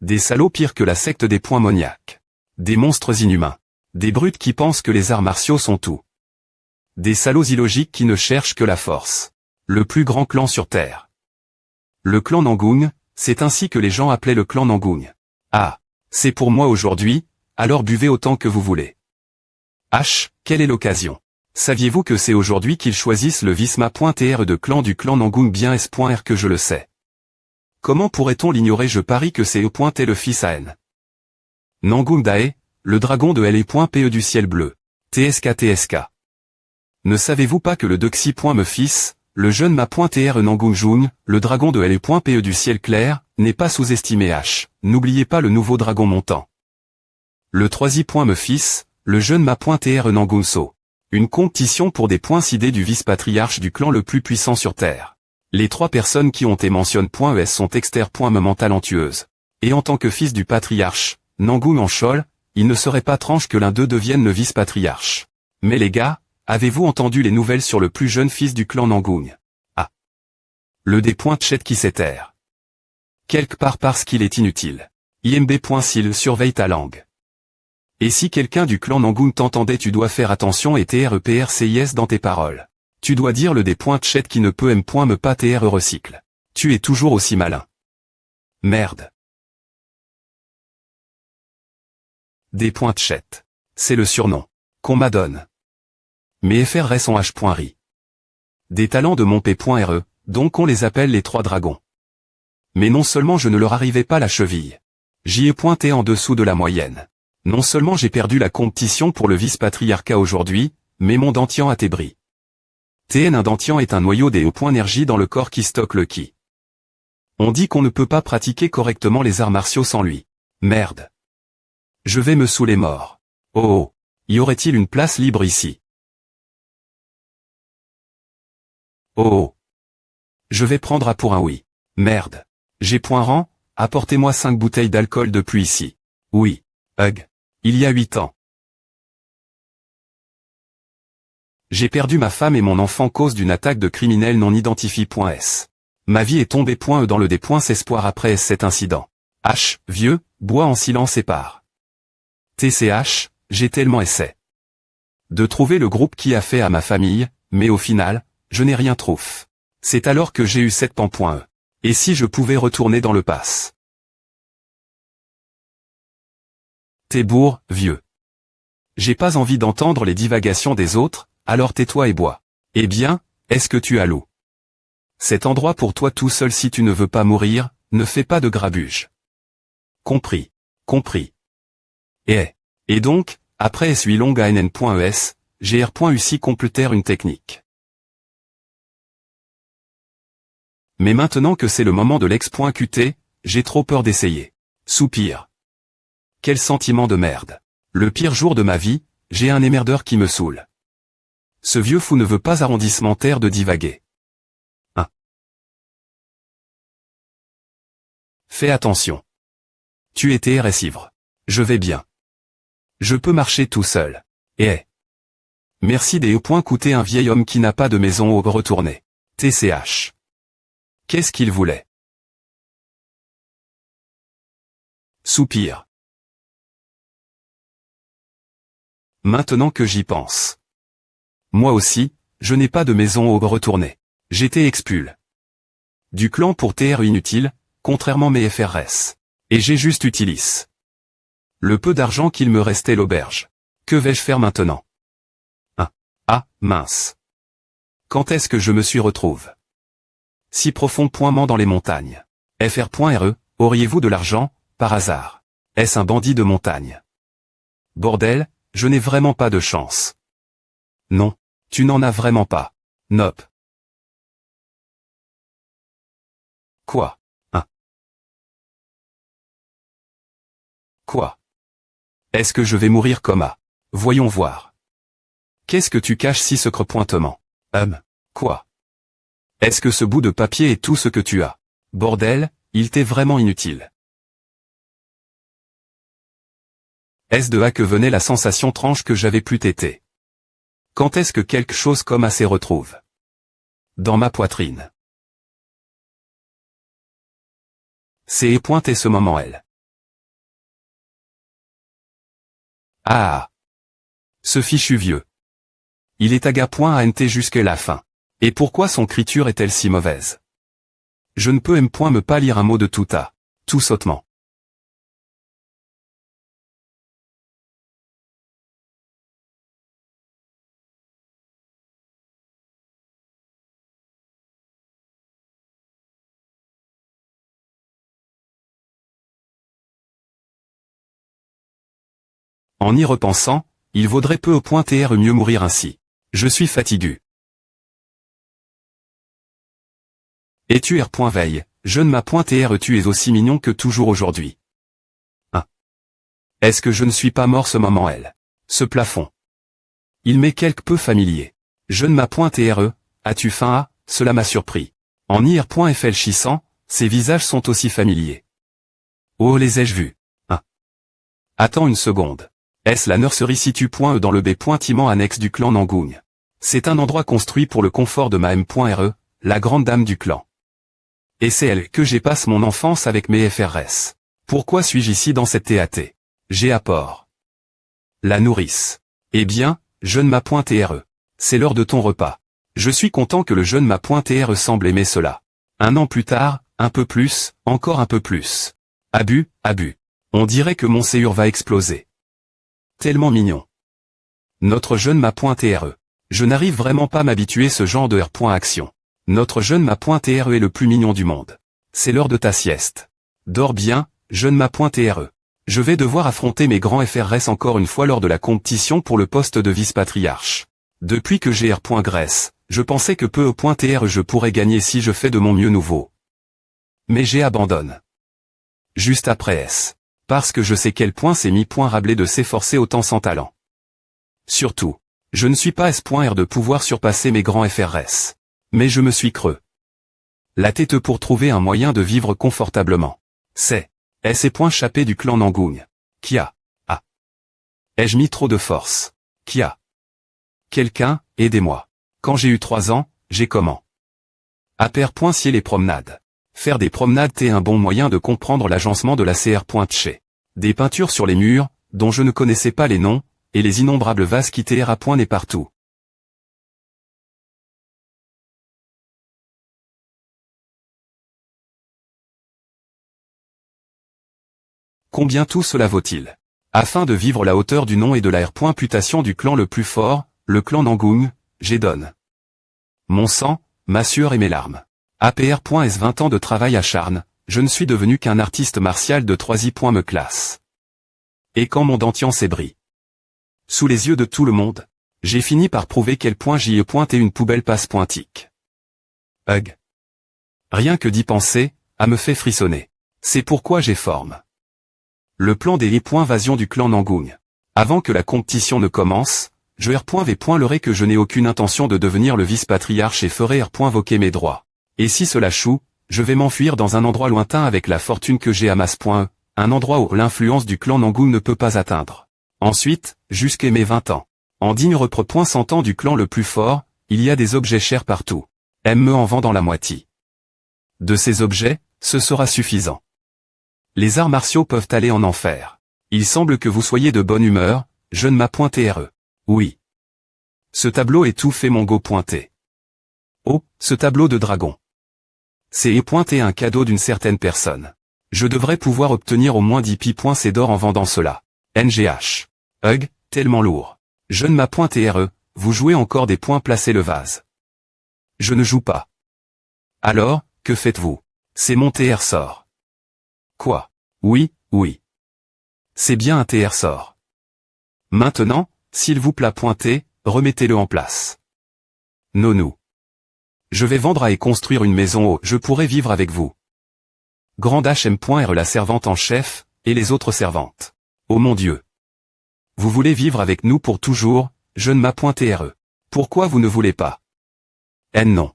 Des salauds pires que la secte des poings moniaques. Des monstres inhumains. Des brutes qui pensent que les arts martiaux sont tout. Des salauds illogiques qui ne cherchent que la force. Le plus grand clan sur Terre. Le clan Nangung, c'est ainsi que les gens appelaient le clan Nangung. Ah, c'est pour moi aujourd'hui, alors buvez autant que vous voulez. H, quelle est l'occasion? Saviez-vous que c'est aujourd'hui qu'ils choisissent le Visma.tr de clan du clan Nangung? Bien S.R que je le sais. Comment pourrait-on l'ignorer? Je parie que c'est E.T le fils à N. Nangung Dae, le dragon de L.E du ciel bleu. TSK. Ne savez-vous pas que le Doxy. Me fils, le jeune Ma.tr Nangung Jung, le dragon de L.E du ciel clair, n'est pas sous-estimé H. N'oubliez pas le nouveau dragon montant. Le 3i. Me fils, le jeune Ma.tr Nangung So. Une compétition pour des points sidés du vice-patriarche du clan le plus puissant sur Terre. Les 3 personnes qui ont été mentionnées sont exter.me talentueuses. Et en tant que fils du patriarche, Nangung en Chol, il ne serait pas étrange que l'un d'eux devienne le vice-patriarche. Mais les gars, avez-vous entendu les nouvelles sur le plus jeune fils du clan Nangung? Ah. Le D.Chet qui s'éterre. Quelque part parce qu'il est inutile. IMB.s'il surveille ta langue. Et si quelqu'un du clan Nangung t'entendait, tu dois faire attention et TREPRCIS dans tes paroles. Tu dois dire le D.Chet qui ne peut me pas TRE recycle. Tu es toujours aussi malin. Merde. D.Chet. C'est le surnom qu'on m'adonne. Mes FR sont H.ri. Des talents de mon P.re, donc on les appelle les 3 dragons. Mais non seulement je ne leur arrivais pas la cheville. J'y ai pointé en dessous de la moyenne. Non seulement j'ai perdu la compétition pour le vice-patriarcat aujourd'hui, mais mon dantian a tébri. TN un dantian est un noyau des E.énergie dans le corps qui stocke le ki. On dit qu'on ne peut pas pratiquer correctement les arts martiaux sans lui. Merde. Je vais me saouler mort. Oh, y aurait-il une place libre ici? Oh. Je vais prendre A pour un oui. Merde. J'ai point rang, apportez-moi 5 bouteilles d'alcool depuis ici. Oui. Hug. Il y a 8 ans. J'ai perdu ma femme et mon enfant cause d'une attaque de criminels non identifiés.s. Ma vie est tombée .e dans le D.S'espoir après cet incident. H, vieux, bois en silence et part. TCH, j'ai tellement essayé de trouver le groupe qui a fait à ma famille, mais au final, je n'ai rien trouvé. C'est alors que j'ai eu 7 pan.e. Et si je pouvais retourner dans le pass? T'es bourre, vieux. J'ai pas envie d'entendre les divagations des autres, alors tais-toi et bois. Eh bien, est-ce que tu as l'eau? Cet endroit pour toi tout seul si tu ne veux pas mourir, ne fais pas de grabuge. Compris. Compris. Et donc, après SUI long ANN.ES, GR.UCI complétèrent une technique. Mais maintenant que c'est le moment de l'ex.QT, j'ai trop peur d'essayer. Soupir. Quel sentiment de merde. Le pire jour de ma vie, j'ai un émerdeur qui me saoule. Ce vieux fou ne veut pas arrondissementaire de divaguer. 1. Fais attention. Tu étais ivre. Je vais bien. Je peux marcher tout seul. Merci des coûter un vieil homme qui n'a pas de maison au retourner. TCH. Qu'est-ce qu'il voulait? Soupir. Maintenant que j'y pense. Moi aussi, je n'ai pas de maison au retourner. J'étais expul du clan pour TR inutile, contrairement mes FRS. Et j'ai juste utilisé le peu d'argent qu'il me restait l'auberge. Que vais-je faire maintenant? Ah, mince. Quand est-ce que je me suis retrouve? Si profondément dans les montagnes. FR.RE, auriez-vous de l'argent, par hasard? Est-ce un bandit de montagne? Bordel, je n'ai vraiment pas de chance. Non, tu n'en as vraiment pas. Nope. Quoi? Quoi? Est-ce que je vais mourir comme A? Voyons voir. Qu'est-ce que tu caches si secret-pointement? Quoi? Est-ce que ce bout de papier est tout ce que tu as? Bordel, il t'est vraiment inutile. Est-ce de là que venait la sensation étrange que j'avais plus tété? Quand est-ce que quelque chose comme A se retrouve dans ma poitrine? C'est et ce moment elle. Ah ah. Ce fichu vieux. Il est aga.ant jusqu'à la fin. Et pourquoi son écriture est-elle si mauvaise? Je ne peux me pas lire un mot de tout à. Tout sautement. En y repensant, il vaudrait peu au point tr mieux mourir ainsi. Je suis fatigué. Et tu r.veille, jeune ma.tr tu es aussi mignon que toujours aujourd'hui. Hein? Est-ce que je ne suis pas mort ce moment elle? Ce plafond. Il m'est quelque peu familier. Jeune ma.tr, as-tu faim à? Cela m'a surpris. En ir.fléchissant, ces visages sont aussi familiers. Oh les ai-je vus? Hein? Attends une seconde. Est-ce la nurserie situe.e dans le bâtiment annexe du clan Nangougne? C'est un endroit construit pour le confort de ma m.re, la grande dame du clan. Et c'est elle que j'ai passe mon enfance avec mes FRS. Pourquoi suis-je ici dans cette TAT? J'ai apport. La nourrice. Eh bien, jeune ma.re. C'est l'heure de ton repas. Je suis content que le jeune ma.re semble aimer cela. Un an plus tard, un peu plus, encore un peu plus. Abus. On dirait que mon séur va exploser. Tellement mignon. Notre jeune ma.re. Je n'arrive vraiment pas à m'habituer ce genre de R.action. Notre jeune ma.re est le plus mignon du monde. C'est l'heure de ta sieste. Dors bien, jeune ma.re. Je vais devoir affronter mes grands FRS encore une fois lors de la compétition pour le poste de vice-patriarche. Depuis que j'ai R.Grèce, je pensais que peu au.tr je pourrais gagner si je fais de mon mieux nouveau. Mais j'ai abandonne. Juste après S. Parce que je sais quel point c'est mi.rablé de s'efforcer autant sans talent. Surtout, je ne suis pas S.R de pouvoir surpasser mes grands FRS. Mais je me suis creux. La tête pour trouver un moyen de vivre confortablement. C'est S.chappé du clan Nangougne. Qui a? Ah. Ai-je mis trop de force? Qui a? Quelqu'un, aidez-moi. Quand j'ai eu 3 ans, j'ai comment? Apère.cier les promenades. Faire des promenades est un bon moyen de comprendre l'agencement de la CR.tché. Des peintures sur les murs, dont je ne connaissais pas les noms, et les innombrables vases qui TR à point n'est partout. Combien tout cela vaut-il? Afin de vivre la hauteur du nom et de la R.putation du clan le plus fort, le clan Nangougne, j'ai donne. Mon sang, ma sueur et mes larmes. APR.S 20 ans de travail acharne, je ne suis devenu qu'un artiste martial de 3i. Me classe. Et quand mon dentian s'ébrit. Sous les yeux de tout le monde, j'ai fini par prouver quel point j'y ai pointé une poubelle passe-pointique. Hug. Rien que d'y penser, a me fait frissonner. C'est pourquoi j'ai forme. Le plan des vasion du clan Nangougne. Avant que la compétition ne commence, je R.V.lerai que je n'ai aucune intention de devenir le vice-patriarche et ferai R.voquer mes droits. Et si cela choue, je vais m'enfuir dans un endroit lointain avec la fortune que j'ai à masse.e, un endroit où l'influence du clan Nangougne ne peut pas atteindre. Ensuite, jusqu'à mes 20 ans. En digne repre. 100 ans du clan le plus fort, il y a des objets chers partout. Me en vendant la moitié. De ces objets, ce sera suffisant. Les arts martiaux peuvent aller en enfer. Il semble que vous soyez de bonne humeur, jeune ma.re. Oui. Ce tableau est tout fait mon go pointé. Oh, ce tableau de dragon. C'est pointé un cadeau d'une certaine personne. Je devrais pouvoir obtenir au moins 10 pi.c d'or en vendant cela. NGH. Hug, tellement lourd. Jeune ma.re, vous jouez encore des points placés le vase. Je ne joue pas. Alors, que faites-vous? C'est mon TR sort. Quoi? Oui. C'est bien un TR sort. Maintenant, s'il vous plaît pointez, remettez-le en place. Nonou. Je vais vendre et construire une maison où je pourrai vivre avec vous. Grande HM.R la servante en chef, et les autres servantes. Oh mon Dieu. Vous voulez vivre avec nous pour toujours, jeune ma.re. Pourquoi vous ne voulez pas? Non.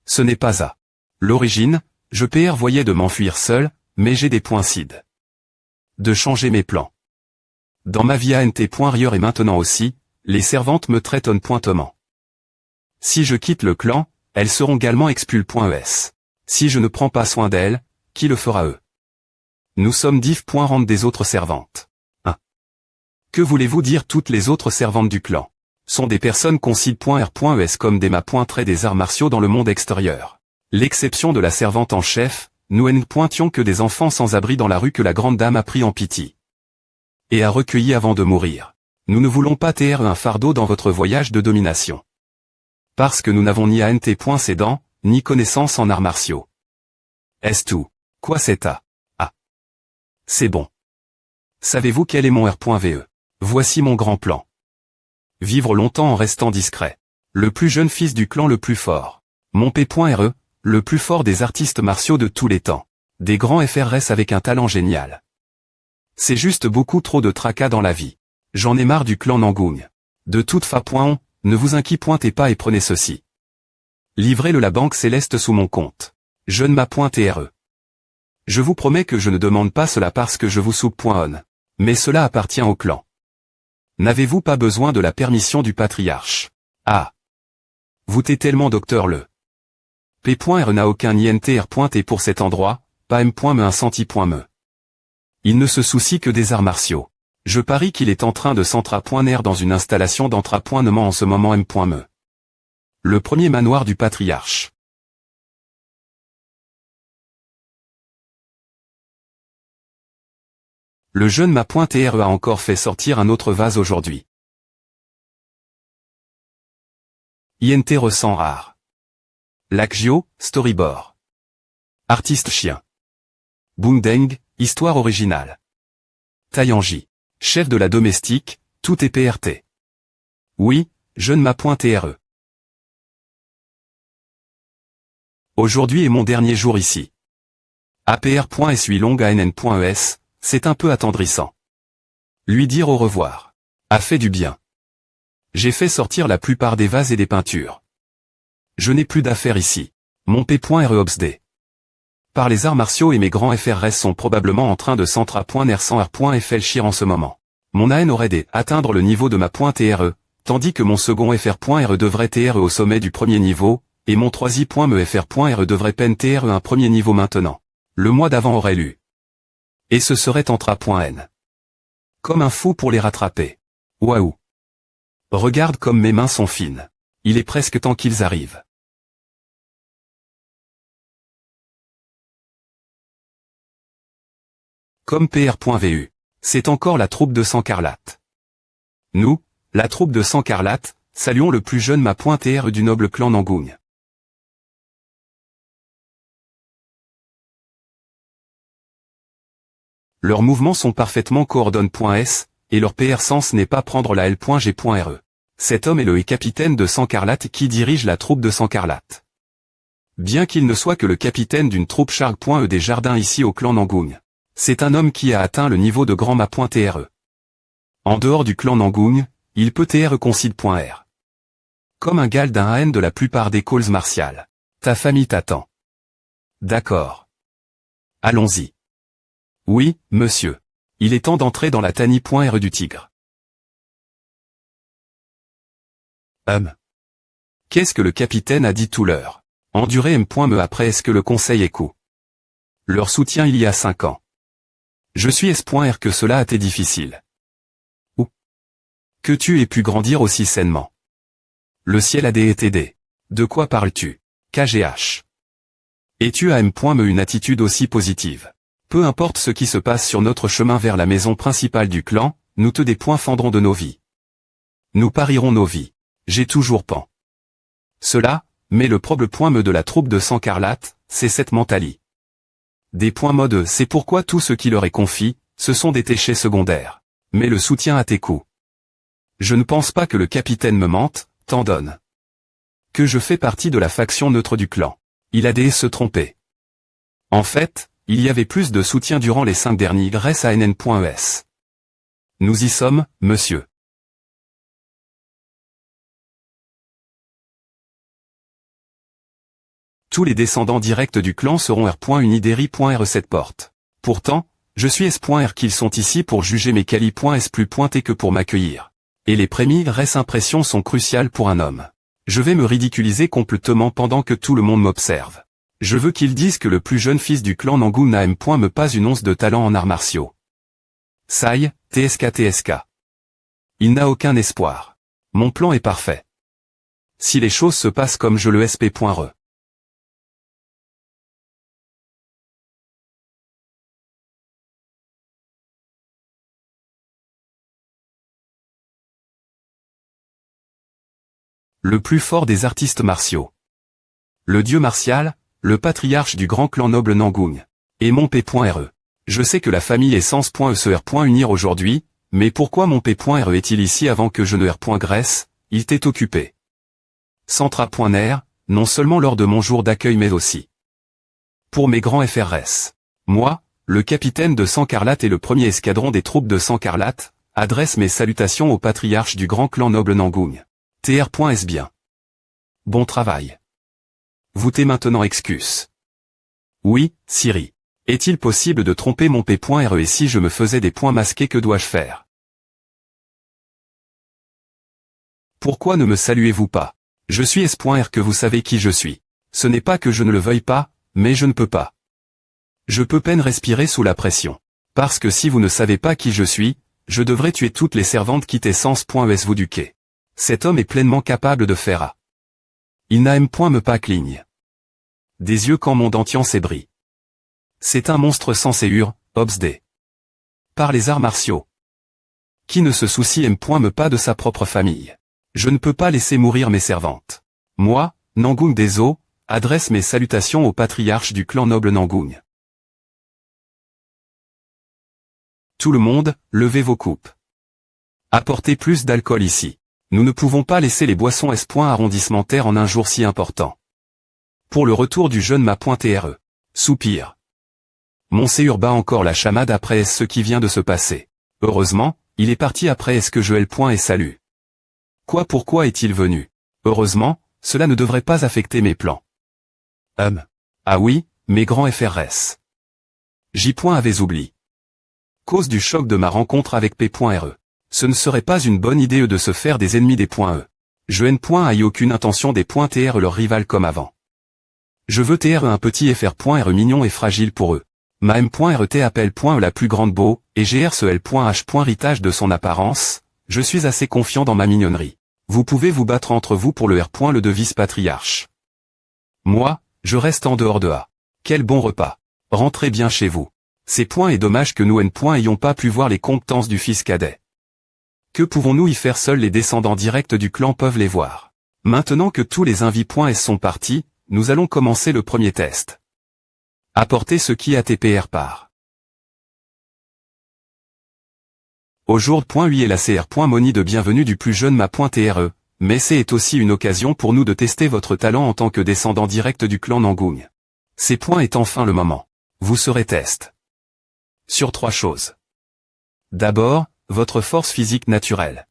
Ce n'est pas à l'origine, je voyais de m'enfuir seul, mais j'ai des points cides. De changer mes plans. Dans ma vie ant.rieur et maintenant aussi, les servantes me traitent pointement. Si je quitte le clan, elles seront également expulses.es. Si je ne prends pas soin d'elles, qui le fera eux? Nous sommes div.rente des autres servantes. Que voulez-vous dire? Toutes les autres servantes du clan sont des personnes consid.r.es comme des ma.trait des arts martiaux dans le monde extérieur. L'exception de la servante en chef, nous ne pointions que des enfants sans abri dans la rue que la grande dame a pris en pitié et a recueilli avant de mourir. Nous ne voulons pas être un fardeau dans votre voyage de domination. Parce que nous n'avons ni ANT.cédant, ni connaissance en arts martiaux. Est-ce tout? Quoi c'est à? Ah. C'est bon. Savez-vous quel est mon R.ve? Voici mon grand plan. Vivre longtemps en restant discret. Le plus jeune fils du clan le plus fort. Mon P.re, le plus fort des artistes martiaux de tous les temps. Des grands FRS avec un talent génial. C'est juste beaucoup trop de tracas dans la vie. J'en ai marre du clan Nangung. De toute façon, ne vous inquiétez pas et prenez ceci. Livrez-le la banque céleste sous mon compte. Je ne m'a.re. Je vous promets que je ne demande pas cela parce que je vous soupe.on. Mais cela appartient au clan. N'avez-vous pas besoin de la permission du patriarche? Ah. Vous t'es tellement docteur le. P.R n'a aucun INTR.T pour cet endroit, pas M.me un centi.me. Il ne se soucie que des arts martiaux. Je parie qu'il est en train de s'entra.ner dans une installation d'entra.nement en ce moment M.me. Le premier manoir du patriarche. Le jeune ma.TRE a encore fait sortir un autre vase aujourd'hui. INT ressent rare. Lakgyo, storyboard. Artiste chien. Bundeng, histoire originale. Tayanji, chef de la domestique, tout est PRT. Oui, jeune ma.TRE. Aujourd'hui est mon dernier jour ici. APR.SUI long ANN.ES, c'est un peu attendrissant. Lui dire au revoir a fait du bien. J'ai fait sortir la plupart des vases et des peintures. Je n'ai plus d'affaires ici. Mon P.re obsdé. Par les arts martiaux et mes grands FRS sont probablement en train de centra.ner100r.flchir en ce moment. Mon AN aurait dû atteindre le niveau de ma .TRE, tandis que mon second FR.re devrait TRE au sommet du premier niveau, et mon troisième.me FR.re devrait peine TRE un premier niveau maintenant. Le mois d'avant aurait lu. Et ce serait entra.n. Comme un fou pour les rattraper. Waouh. Regarde comme mes mains sont fines. Il est presque temps qu'ils arrivent. Comme PR.vu. C'est encore la troupe de Sancarlate. Nous, la troupe de Sancarlate, saluons le plus jeune ma.TRE du noble clan Nangung. Leurs mouvements sont parfaitement coordonnés.s, et leur PR sens n'est pas prendre la L.G.re. Cet homme est le capitaine de Sancarlate qui dirige la troupe de Sancarlate. Bien qu'il ne soit que le capitaine d'une troupe Charg.e des jardins ici au clan Nangung. C'est un homme qui a atteint le niveau de grand ma.TRE. En dehors du clan Nangung, il peut TRE concide.r. Comme un gal d'un AN de la plupart des calls martiales. Ta famille t'attend. D'accord. Allons-y. Oui, monsieur. Il est temps d'entrer dans la tani.re du tigre. Qu'est-ce que le capitaine a dit tout l'heure? Endurer M.me après est-ce que le conseil est coup? Leur soutien il y a 5 ans. Je suis S.R que cela a été difficile. Ou que tu aies pu grandir aussi sainement. Le ciel a des été. De quoi parles-tu? KGH. Et tu as M.me une attitude aussi positive. Peu importe ce qui se passe sur notre chemin vers la maison principale du clan, nous te défendrons de nos vies. Nous parierons nos vies. J'ai toujours pan. Cela, mais le problème de la troupe de Sancarlate, c'est cette mentalité. Des points mode c'est pourquoi tout ce qui leur est confié, ce sont des téchés secondaires. Mais le soutien à tes coups. Je ne pense pas que le capitaine me mente, t'en donne. Que je fais partie de la faction neutre du clan. Il a des se tromper. En fait, il y avait plus de soutien durant les 5 derniers grâce à NN.ES. Nous y sommes, monsieur. Tous les descendants directs du clan seront R.Unideri.R cette porte. Pourtant, je suis S.R qu'ils sont ici pour juger mes quali.S plus pointés que pour m'accueillir. Et les premières impressions sont cruciales pour un homme. Je vais me ridiculiser complètement pendant que tout le monde m'observe. Je veux qu'ils disent que le plus jeune fils du clan Nangung n'a M.me pas une once de talent en arts martiaux. Sai, TSK. Il n'a aucun espoir. Mon plan est parfait. Si les choses se passent comme je le sp.re. Le plus fort des artistes martiaux. Le dieu martial, le patriarche du grand clan noble Nangung. Et mon p.re. Je sais que la famille est sens.ecer.unir aujourd'hui, mais pourquoi mon p.re est-il ici avant que je ne r.gresse, il t'est occupé. Centra.ner, non seulement lors de mon jour d'accueil mais aussi pour mes grands FRS. Moi, le capitaine de Sang Carlate et le premier escadron des troupes de Sang Carlate, adresse mes salutations au patriarche du grand clan noble Nangung. Tr.s bien. Bon travail. Vous t'es maintenant excuse. Oui, Siri. Est-il possible de tromper mon p.re et si je me faisais des points masqués que dois-je faire? Pourquoi ne me saluez-vous pas? Je suis S.R que vous savez qui je suis. Ce n'est pas que je ne le veuille pas, mais je ne peux pas. Je peux peine respirer sous la pression. Parce que si vous ne savez pas qui je suis, je devrais tuer toutes les servantes qui t'essence.es vous duquet. Cet homme est pleinement capable de faire à. Il n'aime point me pas cligne. Des yeux quand mon dentian s'ébrit. C'est un monstre sans séure, obsdé. Par les arts martiaux. Qui ne se soucie aime point me pas de sa propre famille. Je ne peux pas laisser mourir mes servantes. Moi, Nangung des Eaux, adresse mes salutations au patriarche du clan noble Nangung. Tout le monde, levez vos coupes. Apportez plus d'alcool ici. Nous ne pouvons pas laisser les boissons S.arrondissementaires en un jour si important. Pour le retour du jeune ma.re. Soupir. Monseigneur bat encore la chamade après ce qui vient de se passer. Heureusement, il est parti après est-ce que je et salut. Quoi pourquoi est-il venu? Heureusement, cela ne devrait pas affecter mes plans. Ah oui, mes grands FRS. J. Avais oublié. Cause du choc de ma rencontre avec P.re. Ce ne serait pas une bonne idée de se faire des ennemis des .e. Je n'ai aucune intention des .tr leur rival comme avant. Je veux tr un petit fr.re mignon et fragile pour eux. Ma m.rt appelle la plus grande beau, et gr ce l.h. ritage de son apparence, je suis assez confiant dans ma mignonnerie. Vous pouvez vous battre entre vous pour le r. le de vice-patriarche. Moi, je reste en dehors de A. Quel bon repas. Rentrez bien chez vous. C'est et dommage que nous ayons pas pu voir les compétences du fils cadet. Que pouvons-nous y faire? Seuls les descendants directs du clan peuvent les voir. Maintenant que tous les invités.s sont partis, nous allons commencer le premier test. Apportez ce qui ATPR part. Au jour .8 et la cr.moni de bienvenue du plus jeune ma.tre, mais c'est aussi une occasion pour nous de tester votre talent en tant que descendant direct du clan Nangung. Ces points est enfin le moment. Vous serez test. Sur 3 choses. D'abord, votre force physique naturelle.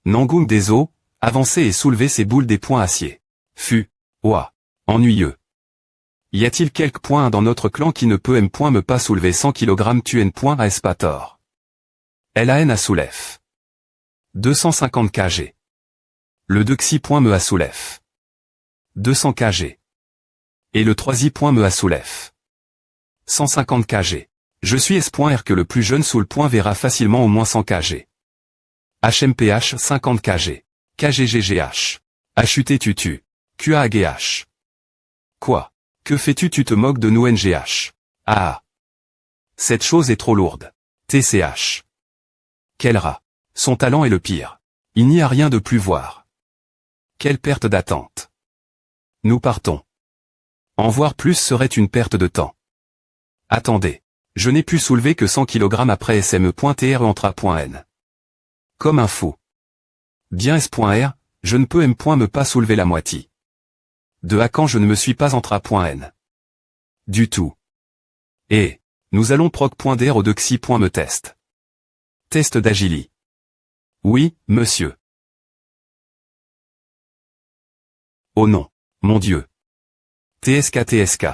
Nangung des Eaux, avancez et soulevez ces boules des points acier. Ouah. Ennuyeux. Y a-t-il quelques points dans notre clan qui ne peut me pas soulever 100 kg tu à espator. LAN à soulève. 250 kg. Le 2 xi me a soulève. 200 kg. Et le 3 i me a soulève. 150 kg. Je suis S.R que le plus jeune sous le point verra facilement au moins 100 kg. HMPH 50 kg. KGGGH. HUT tutu. QAGH. Quoi? Que fais-tu? Tu te moques de nous NGH. Ah. Cette chose est trop lourde. TCH. Quel rat. Son talent est le pire. Il n'y a rien de plus voir. Quelle perte d'attente. Nous partons. En voir plus serait une perte de temps. Attendez. Je n'ai pu soulever que 100 kg après SME.TR entra.N. Comme un fou. Bien S.R, je ne peux me pas soulever la moitié. De à quand je ne me suis pas entra.N. Du tout. Et, nous allons proc.dr au 2 xi. Me test. Test d'agili. Oui, monsieur. Oh non, mon Dieu. TSK.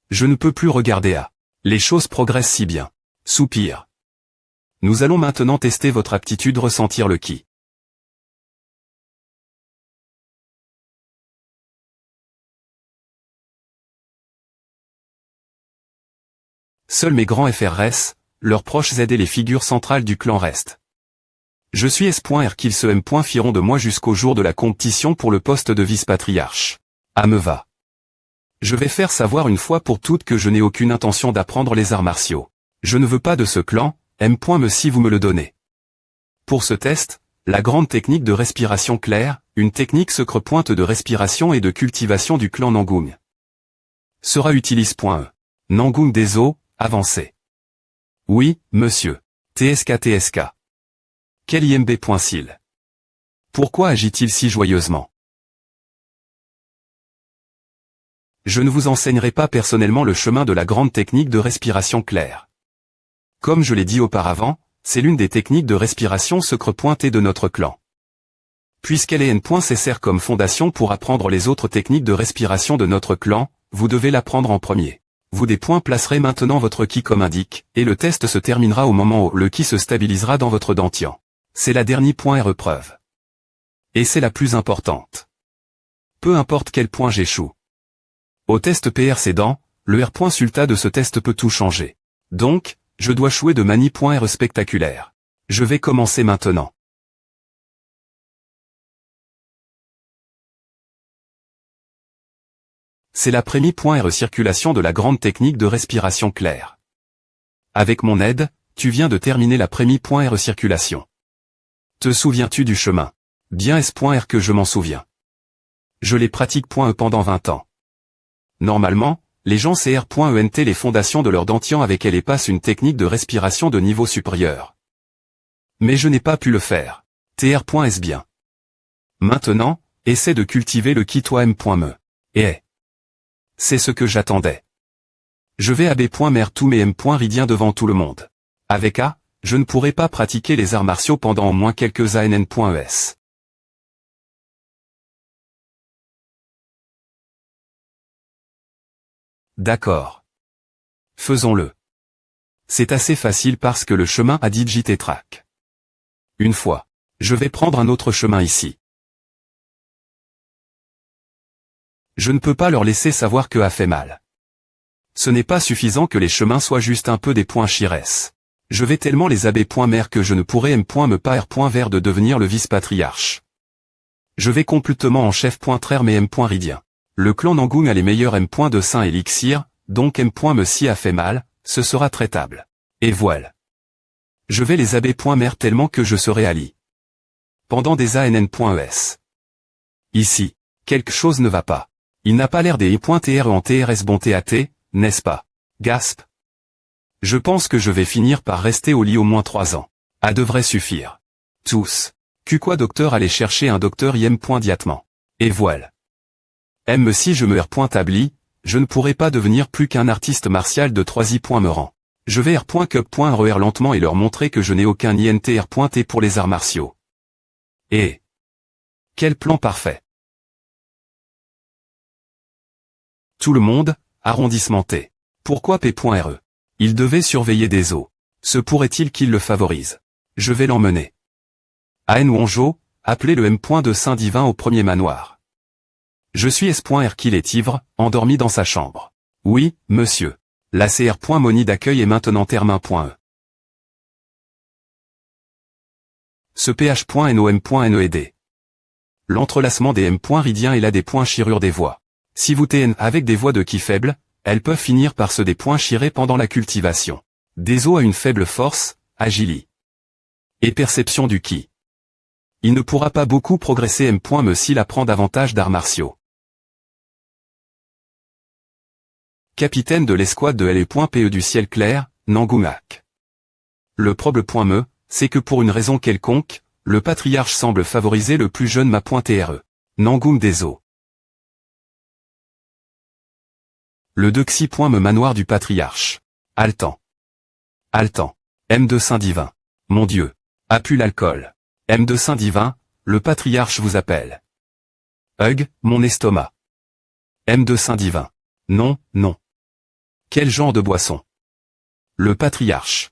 Je ne peux plus regarder à. Les choses progressent si bien. Soupir. Nous allons maintenant tester votre aptitude ressentir le ki. Seuls mes grands FRS, leurs proches aident et les figures centrales du clan restent. Je suis S.R qu'ils se M. firont de moi jusqu'au jour de la compétition pour le poste de vice-patriarche. Ah me va. Je vais faire savoir une fois pour toutes que je n'ai aucune intention d'apprendre les arts martiaux. Je ne veux pas de ce clan, M. me si vous me le donnez. Pour ce test, la grande technique de respiration claire, une technique secret pointe de respiration et de cultivation du clan Nangung. Sera utilise.e. Nangung des eaux, avancé. Oui, monsieur. TSK. Quel IMB.sil. Pourquoi agit-il si joyeusement? Je ne vous enseignerai pas personnellement le chemin de la grande technique de respiration claire. Comme je l'ai dit auparavant, c'est l'une des techniques de respiration secret pointée de notre clan. Puisqu'elle est nécessaire comme fondation pour apprendre les autres techniques de respiration de notre clan, vous devez l'apprendre en premier. Vous des points placerez maintenant votre ki comme indique, et le test se terminera au moment où le ki se stabilisera dans votre dantian. C'est la dernière point épreuve. Et c'est la plus importante. Peu importe quel point j'échoue. Au test précédent, le R.sulta de ce test peut tout changer. Donc, je dois jouer de mani.R spectaculaire. Je vais commencer maintenant. C'est la prémie.R circulation de la grande technique de respiration claire. Avec mon aide, tu viens de terminer la prémie.R circulation. Te souviens-tu du chemin? Bien S.R que je m'en souviens. Je les pratique.E pendant 20 ans. Normalement, les gens CR.ENT les fondations de leur dantian avec elle et passent une technique de respiration de niveau supérieur. Mais je n'ai pas pu le faire. TR.S bien. Maintenant, essaie de cultiver le ki toi M.me. Et c'est ce que j'attendais. Je vais AB.mer tous mes M.ridiens devant tout le monde. Avec A, je ne pourrai pas pratiquer les arts martiaux pendant au moins quelques ANN.ES. D'accord. Faisons-le. C'est assez facile parce que le chemin a digité-track. Une fois. Je vais prendre un autre chemin ici. Je ne peux pas leur laisser savoir que A fait mal. Ce n'est pas suffisant que les chemins soient juste un peu des points chires. Je vais tellement les AB.mer que je ne pourrai me pas R.vers de devenir le vice-patriarche. Je vais complètement en chef.traire mes M.ridiens. Le clan Nangung a les meilleurs M. de Saint Elixir, donc M.me si a fait mal, ce sera traitable. Et voilà. Je vais les AB.mer tellement que je serai Ali. Pendant des ANN.ES. Ici, quelque chose ne va pas. Il n'a pas l'air des I.TR en TRS bon TAT, n'est-ce pas? Gasp. Je pense que je vais finir par rester au lit au moins 3 ans. A devrait suffire. Tous. Quoi docteur aller chercher un docteur IM.diatement. Et voilà. M si je me R.tabli, je ne pourrai pas devenir plus qu'un artiste martial de 3i.me rang. Je vais R.cup.RER lentement et leur montrer que je n'ai aucun INTR.T pour les arts martiaux. Et quel plan parfait. Tout le monde, arrondissement T. Pourquoi P.RE? Il devait surveiller des eaux. Se pourrait-il qu'il le favorise? Je vais l'emmener. Aen Wonjo, appelez le M. de Saint-Divin au premier manoir. Je suis S.R qu'il est ivre, endormi dans sa chambre. Oui, monsieur. La CR. Moni d'accueil est maintenant termin.e. Ce PH.NOM.NED. L'entrelacement des M.ridiens est là des points chirures des voix. Si vous TN avec des voix de ki faibles, elles peuvent finir par se des points chirés pendant la cultivation. Deso a une faible force, agili. Et perception du ki. Il ne pourra pas beaucoup progresser M.me s'il apprend davantage d'arts martiaux. Capitaine de l'escouade de LE.PE du ciel clair, Nangungak. Le problème.me, c'est que pour une raison quelconque, le patriarche semble favoriser le plus jeune ma.TRE. Nangung des eaux. Le Dexi.me manoir du patriarche. Altan. M de Saint-Divin. Mon Dieu. A pu l'alcool. M de Saint-Divin, le patriarche vous appelle. Hug, mon estomac. M de Saint-Divin. Non, non. Quel genre de boisson? Le patriarche.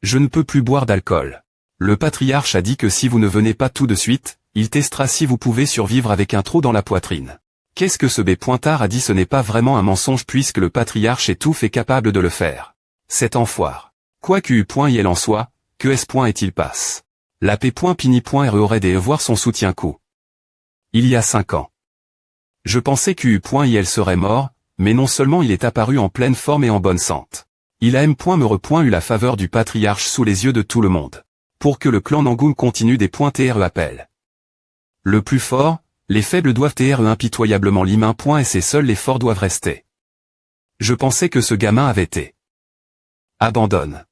Je ne peux plus boire d'alcool. Le patriarche a dit que si vous ne venez pas tout de suite, il testera si vous pouvez survivre avec un trou dans la poitrine. Qu'est-ce que ce B.tard a dit? Ce n'est pas vraiment un mensonge puisque le patriarche étouffe est capable de le faire. Cet enfoire. Quoi qu'il en soit, que S. est-il passe? La P.Pini.re aurait des voir son soutien coup. Il y a 5 ans. Je pensais qu'U.il serait mort, mais non seulement il est apparu en pleine forme et en bonne santé. Il a eu la faveur du patriarche sous les yeux de tout le monde. Pour que le clan Nangoum continue des .TRE appel. Le plus fort, les faibles doivent TRE impitoyablement limain. Et c'est seuls les forts doivent rester. Je pensais que ce gamin avait été. Abandonne.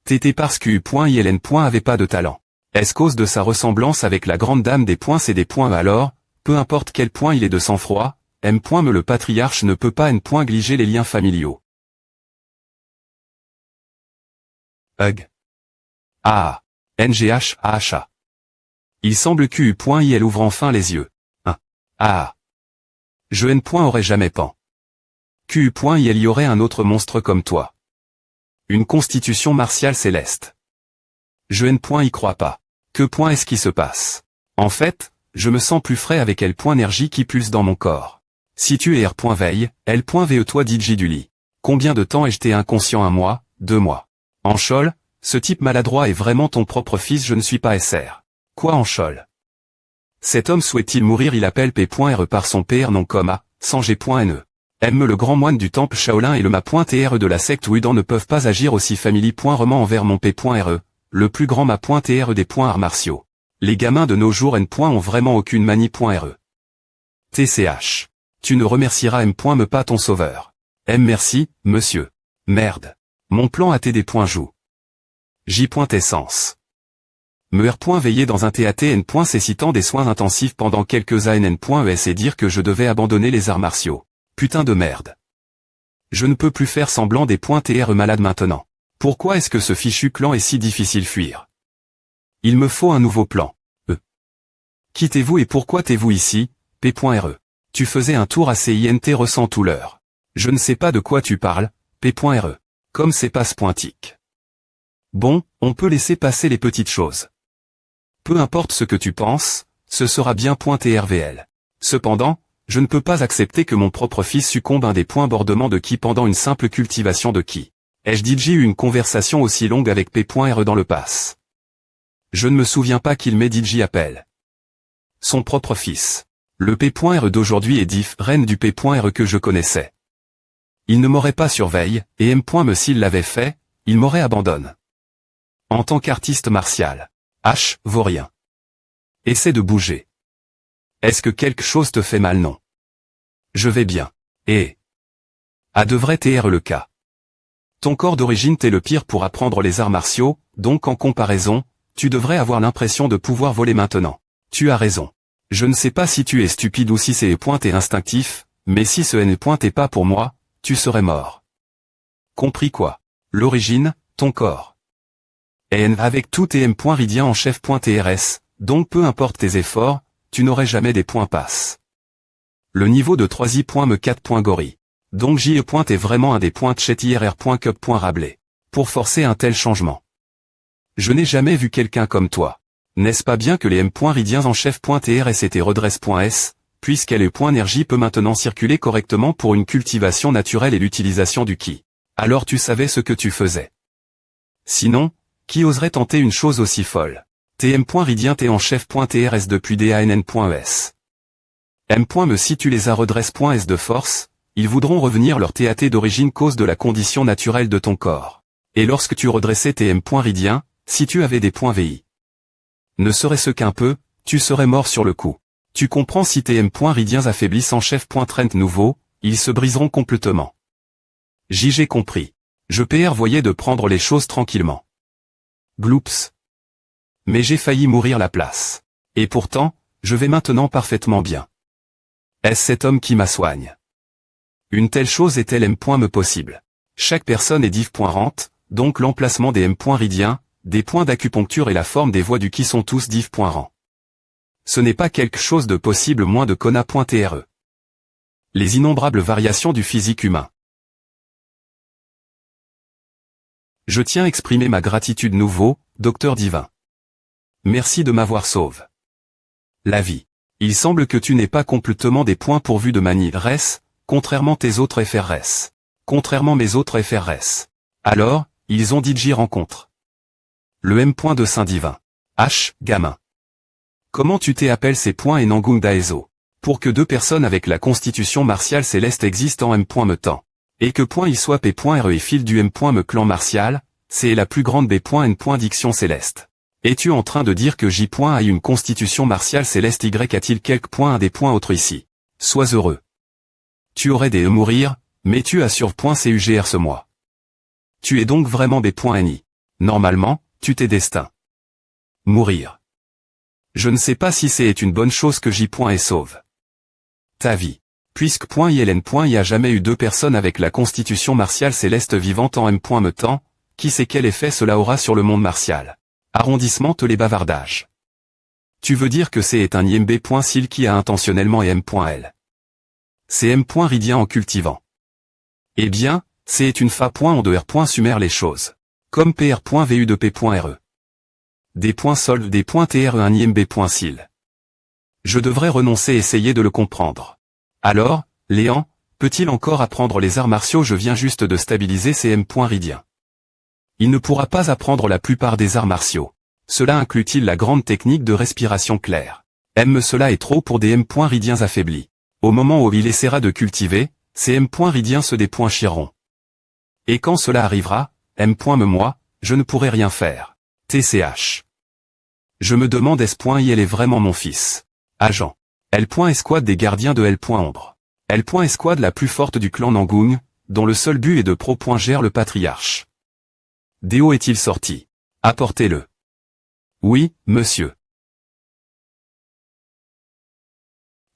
T'étais parce qu'U.ILN. Avait pas de talent. Est-ce cause de sa ressemblance avec la grande dame des C des alors, peu importe quel point il est de sang-froid, me le patriarche ne peut pas gliger les liens familiaux. Hug. Ah. NGH. Il semble qu'U.il ouvre enfin les yeux. Ah. Je aurais jamais pen. qu'U.il y aurait un autre monstre comme toi. Une constitution martiale céleste. Je y crois pas. Que est-ce qui se passe? En fait, je me sens plus frais avec énergie qui pulse dans mon corps. Si tu es R.veille, L.ve toi DJ du lit. Combien de temps ai-je été inconscient? 1 mois, 2 mois. Anchol, ce type maladroit est vraiment ton propre fils? Je ne suis pas SR. Quoi Anchol? Cet homme souhaite-t-il mourir? Il appelle P.re par son père non comma, sans G.ne. Le grand moine du temple Shaolin et le ma.TRE de la secte Wudan ne peuvent pas agir aussi family.reman envers mon P.re, le plus grand ma.TRE des arts martiaux. Les gamins de nos jours ont vraiment aucune manie.re. TCH. Tu ne remercieras me pas ton sauveur. Merci, monsieur. Merde. Mon plan a des joue. J.essence. Me veiller dans un TATN. Cécitant des soins intensifs pendant quelques ANN.es et dire que je devais abandonner les arts martiaux. Putain de merde. Je ne peux plus faire semblant des .TRE malades maintenant. Pourquoi est-ce que ce fichu clan est si difficile fuir? Il me faut un nouveau plan. Quittez-vous et pourquoi t'es-vous ici, P.re? Tu faisais un tour à CINT ressent tout l'heure. Je ne sais pas de quoi tu parles, P.re. Comme c'est pas pointique. Bon, on peut laisser passer les petites choses. Peu importe ce que tu penses, ce sera bien .TRVL. Cependant, je ne peux pas accepter que mon propre fils succombe à des bordements de qui pendant une simple cultivation de qui. Ai-je DJ eu une conversation aussi longue avec P.re dans le pass? Je ne me souviens pas qu'il m'ait DJ appel. Son propre fils. Le P.re d'aujourd'hui est reine du P.re que je connaissais. Il ne m'aurait pas surveillé, et me s'il l'avait fait, il m'aurait abandonné. En tant qu'artiste martial. Vaut rien. Essaie de bouger. Est-ce que quelque chose te fait mal? Non. Je vais bien. Et devrait être le cas. Ton corps d'origine t'est le pire pour apprendre les arts martiaux, donc en comparaison, tu devrais avoir l'impression de pouvoir voler maintenant. Tu as raison. Je ne sais pas si tu es stupide ou si c'est t'es instinctif, mais si ce n'est pas pour moi, tu serais mort. Compris quoi? L'origine, ton corps. Et avec tout tes ridien en chef.trs, donc peu importe tes efforts, tu n'aurais jamais des points passe. Le niveau de 3i. Me 4. Gori. Donc JE. Est vraiment un des points chat IRR.cup. Rabelais. Pour forcer un tel changement. Je n'ai jamais vu quelqu'un comme toi. N'est-ce pas bien que les ridiens en chef.trs étaient redresse.s, puisqu'elle et .énergie peut maintenant circuler correctement pour une cultivation naturelle et l'utilisation du ki. Alors tu savais ce que tu faisais. Sinon, qui oserait tenter une chose aussi folle? Ridien t'es en chef.trs depuis DANN.es. Me si tu les as redresse.s de force, ils voudront revenir leur TAT d'origine cause de la condition naturelle de ton corps. Et lorsque tu redressais tes ridiens, si tu avais des VI. Ne serait-ce qu'un peu, tu serais mort sur le coup. Tu comprends si tes ridiens affaiblissent en chef.trent nouveau, ils se briseront complètement. J'ai compris. Je voyais de prendre les choses tranquillement. Gloops. Mais j'ai failli mourir la place. Et pourtant, je vais maintenant parfaitement bien. Est-ce cet homme qui m'assoigne? Une telle chose est-elle me possible? Chaque personne est div.rente, donc l'emplacement des ridiens, des points d'acupuncture et la forme des voies du qui sont tous div.rang. Ce n'est pas quelque chose de possible moins de Kona.TRE. Les innombrables variations du physique humain. Je tiens à exprimer ma gratitude nouveau, Docteur Divin. Merci de m'avoir sauvé la vie. Il semble que tu n'aies pas complètement des points pourvus de manie res, contrairement tes autres FRS. Contrairement mes autres FRS. Alors, ils ont dit J rencontre. Le M. de Saint Divin. H, gamin. Comment tu t'appelles ces points et Nangung Daeso? Pour que deux personnes avec la constitution martiale céleste existent en M.me temps. Et que point il soit P.re et fil du M.me clan martial, c'est la plus grande B.n. diction céleste. Es-tu en train de dire que J. a une constitution martiale céleste Y a-t-il quelque point un des points autres ici? Sois heureux. Tu aurais des mourir, mais tu as sur .cugr ce mois. Tu es donc vraiment B.ni. Normalement, tu t'es destin. Mourir. Je ne sais pas si c'est une bonne chose que J. est sauve ta vie. Puisque .iln. Il n'y a jamais eu deux personnes avec la constitution martiale céleste vivante en M.me temps, qui sait quel effet cela aura sur le monde martial. Arrondissement te les bavardages. Tu veux dire que c'est un IMB.sil qui a intentionnellement et M.l. C'est M. Ridien en cultivant. Eh bien, c'est une fa.on de R. Sumer les choses. Comme PR.vu de P.re. Des points soldes des points TRE un IMB.sil. Je devrais renoncer et essayer de le comprendre. Alors, Léan, peut-il encore apprendre les arts martiaux? Je viens juste de stabiliser ces M. Ridiens. Il ne pourra pas apprendre la plupart des arts martiaux. Cela inclut-il la grande technique de respiration claire? Cela est trop pour des M. Ridiens affaiblis. Au moment où il essaiera de cultiver, ces M. Ridiens se dépoinchiront. Et quand cela arrivera, moi, je ne pourrai rien faire. TCH. Je me demande est-ce est vraiment mon fils? Agent. L. Escouade des gardiens de L. Ombre. L. Escouade la plus forte du clan Nangung, dont le seul but est de gère le patriarche. Déo est-il sorti? Apportez-le. Oui, monsieur.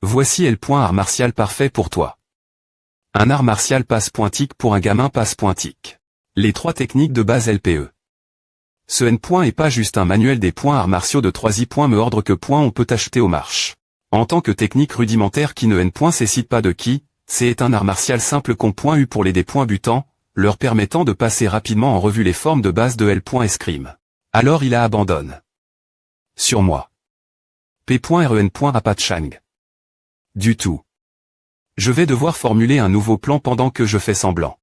Voici L. Art martial parfait pour toi. Un art martial passe pointique pour un gamin passe pointique. Les trois techniques de base LPE. Ce N. est pas juste un manuel des points arts martiaux de 3i. Me ordre que on peut acheter aux marches. En tant que technique rudimentaire qui ne N. Cécite pas de qui, c'est un art martial simple qu'on eu pour les des points butants, leur permettant de passer rapidement en revue les formes de base de L. Escrime. Alors il abandonne. Sur moi. P.REN. Apachang. Du tout. Je vais devoir formuler un nouveau plan pendant que je fais semblant.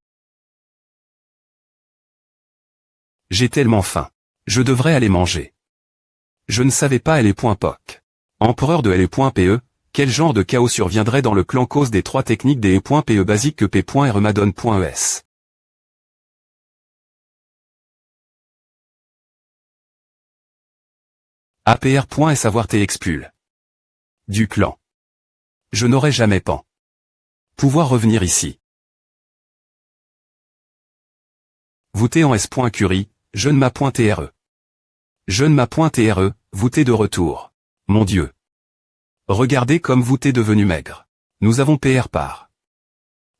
J'ai tellement faim. Je devrais aller manger. Je ne savais pas L.POC. Empereur de L.PE, quel genre de chaos surviendrait dans le clan cause des trois techniques des E.PE basiques que P.REMadone.es. APR.S avoir t'es expul. Du clan. Je n'aurais jamais pen. Pouvoir revenir ici. Voûté en S.Curie, jeune ma.TRE. Jeune ma.TRE, voûté de retour. Mon Dieu. Regardez comme vous t'es devenu maigre. Nous avons PR par.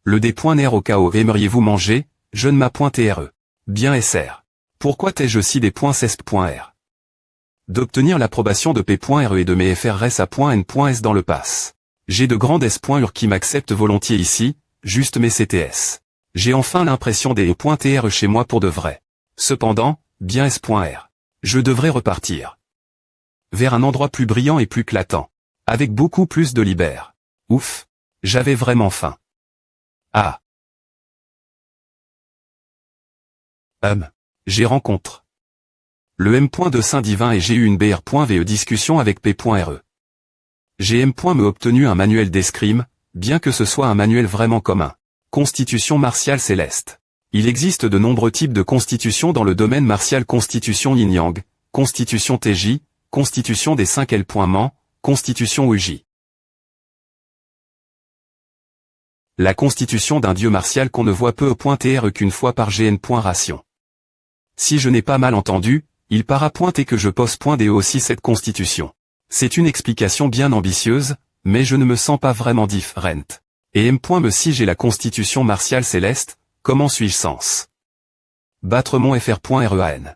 Le D.NR au chaos. Aimeriez-vous manger, jeune ma.TRE. Bien SR. Pourquoi t'ai-je si des .CESP.R? D'obtenir l'approbation de P.RE et de mes FRS à .N.S dans le pass. J'ai de grandes S.UR qui m'acceptent volontiers ici, juste mes CTS. J'ai enfin l'impression des E.TRE chez moi pour de vrai. Cependant, bien S.R. Je devrais repartir. Vers un endroit plus brillant et plus clatant. Avec beaucoup plus de libère. Ouf. J'avais vraiment faim. Ah. J'ai rencontre. Le M. de Saint-Divin et j'ai eu une BR.VE discussion avec P.RE. J'ai M. obtenu un manuel d'escrime, bien que ce soit un manuel vraiment commun. Constitution martiale céleste. Il existe de nombreux types de constitutions dans le domaine martial: constitution yin-yang, constitution TJ, constitution des 5 L.Man, constitution Uji. La constitution d'un dieu martial qu'on ne voit peu .TR qu'une fois par GN.ration. Si je n'ai pas mal entendu, il para pointer que je pose .DE aussi cette constitution. C'est une explication bien ambitieuse, mais je ne me sens pas vraiment différent. Et M. si j'ai la constitution martiale céleste, comment suis-je sens? Battre mon FR.REAN.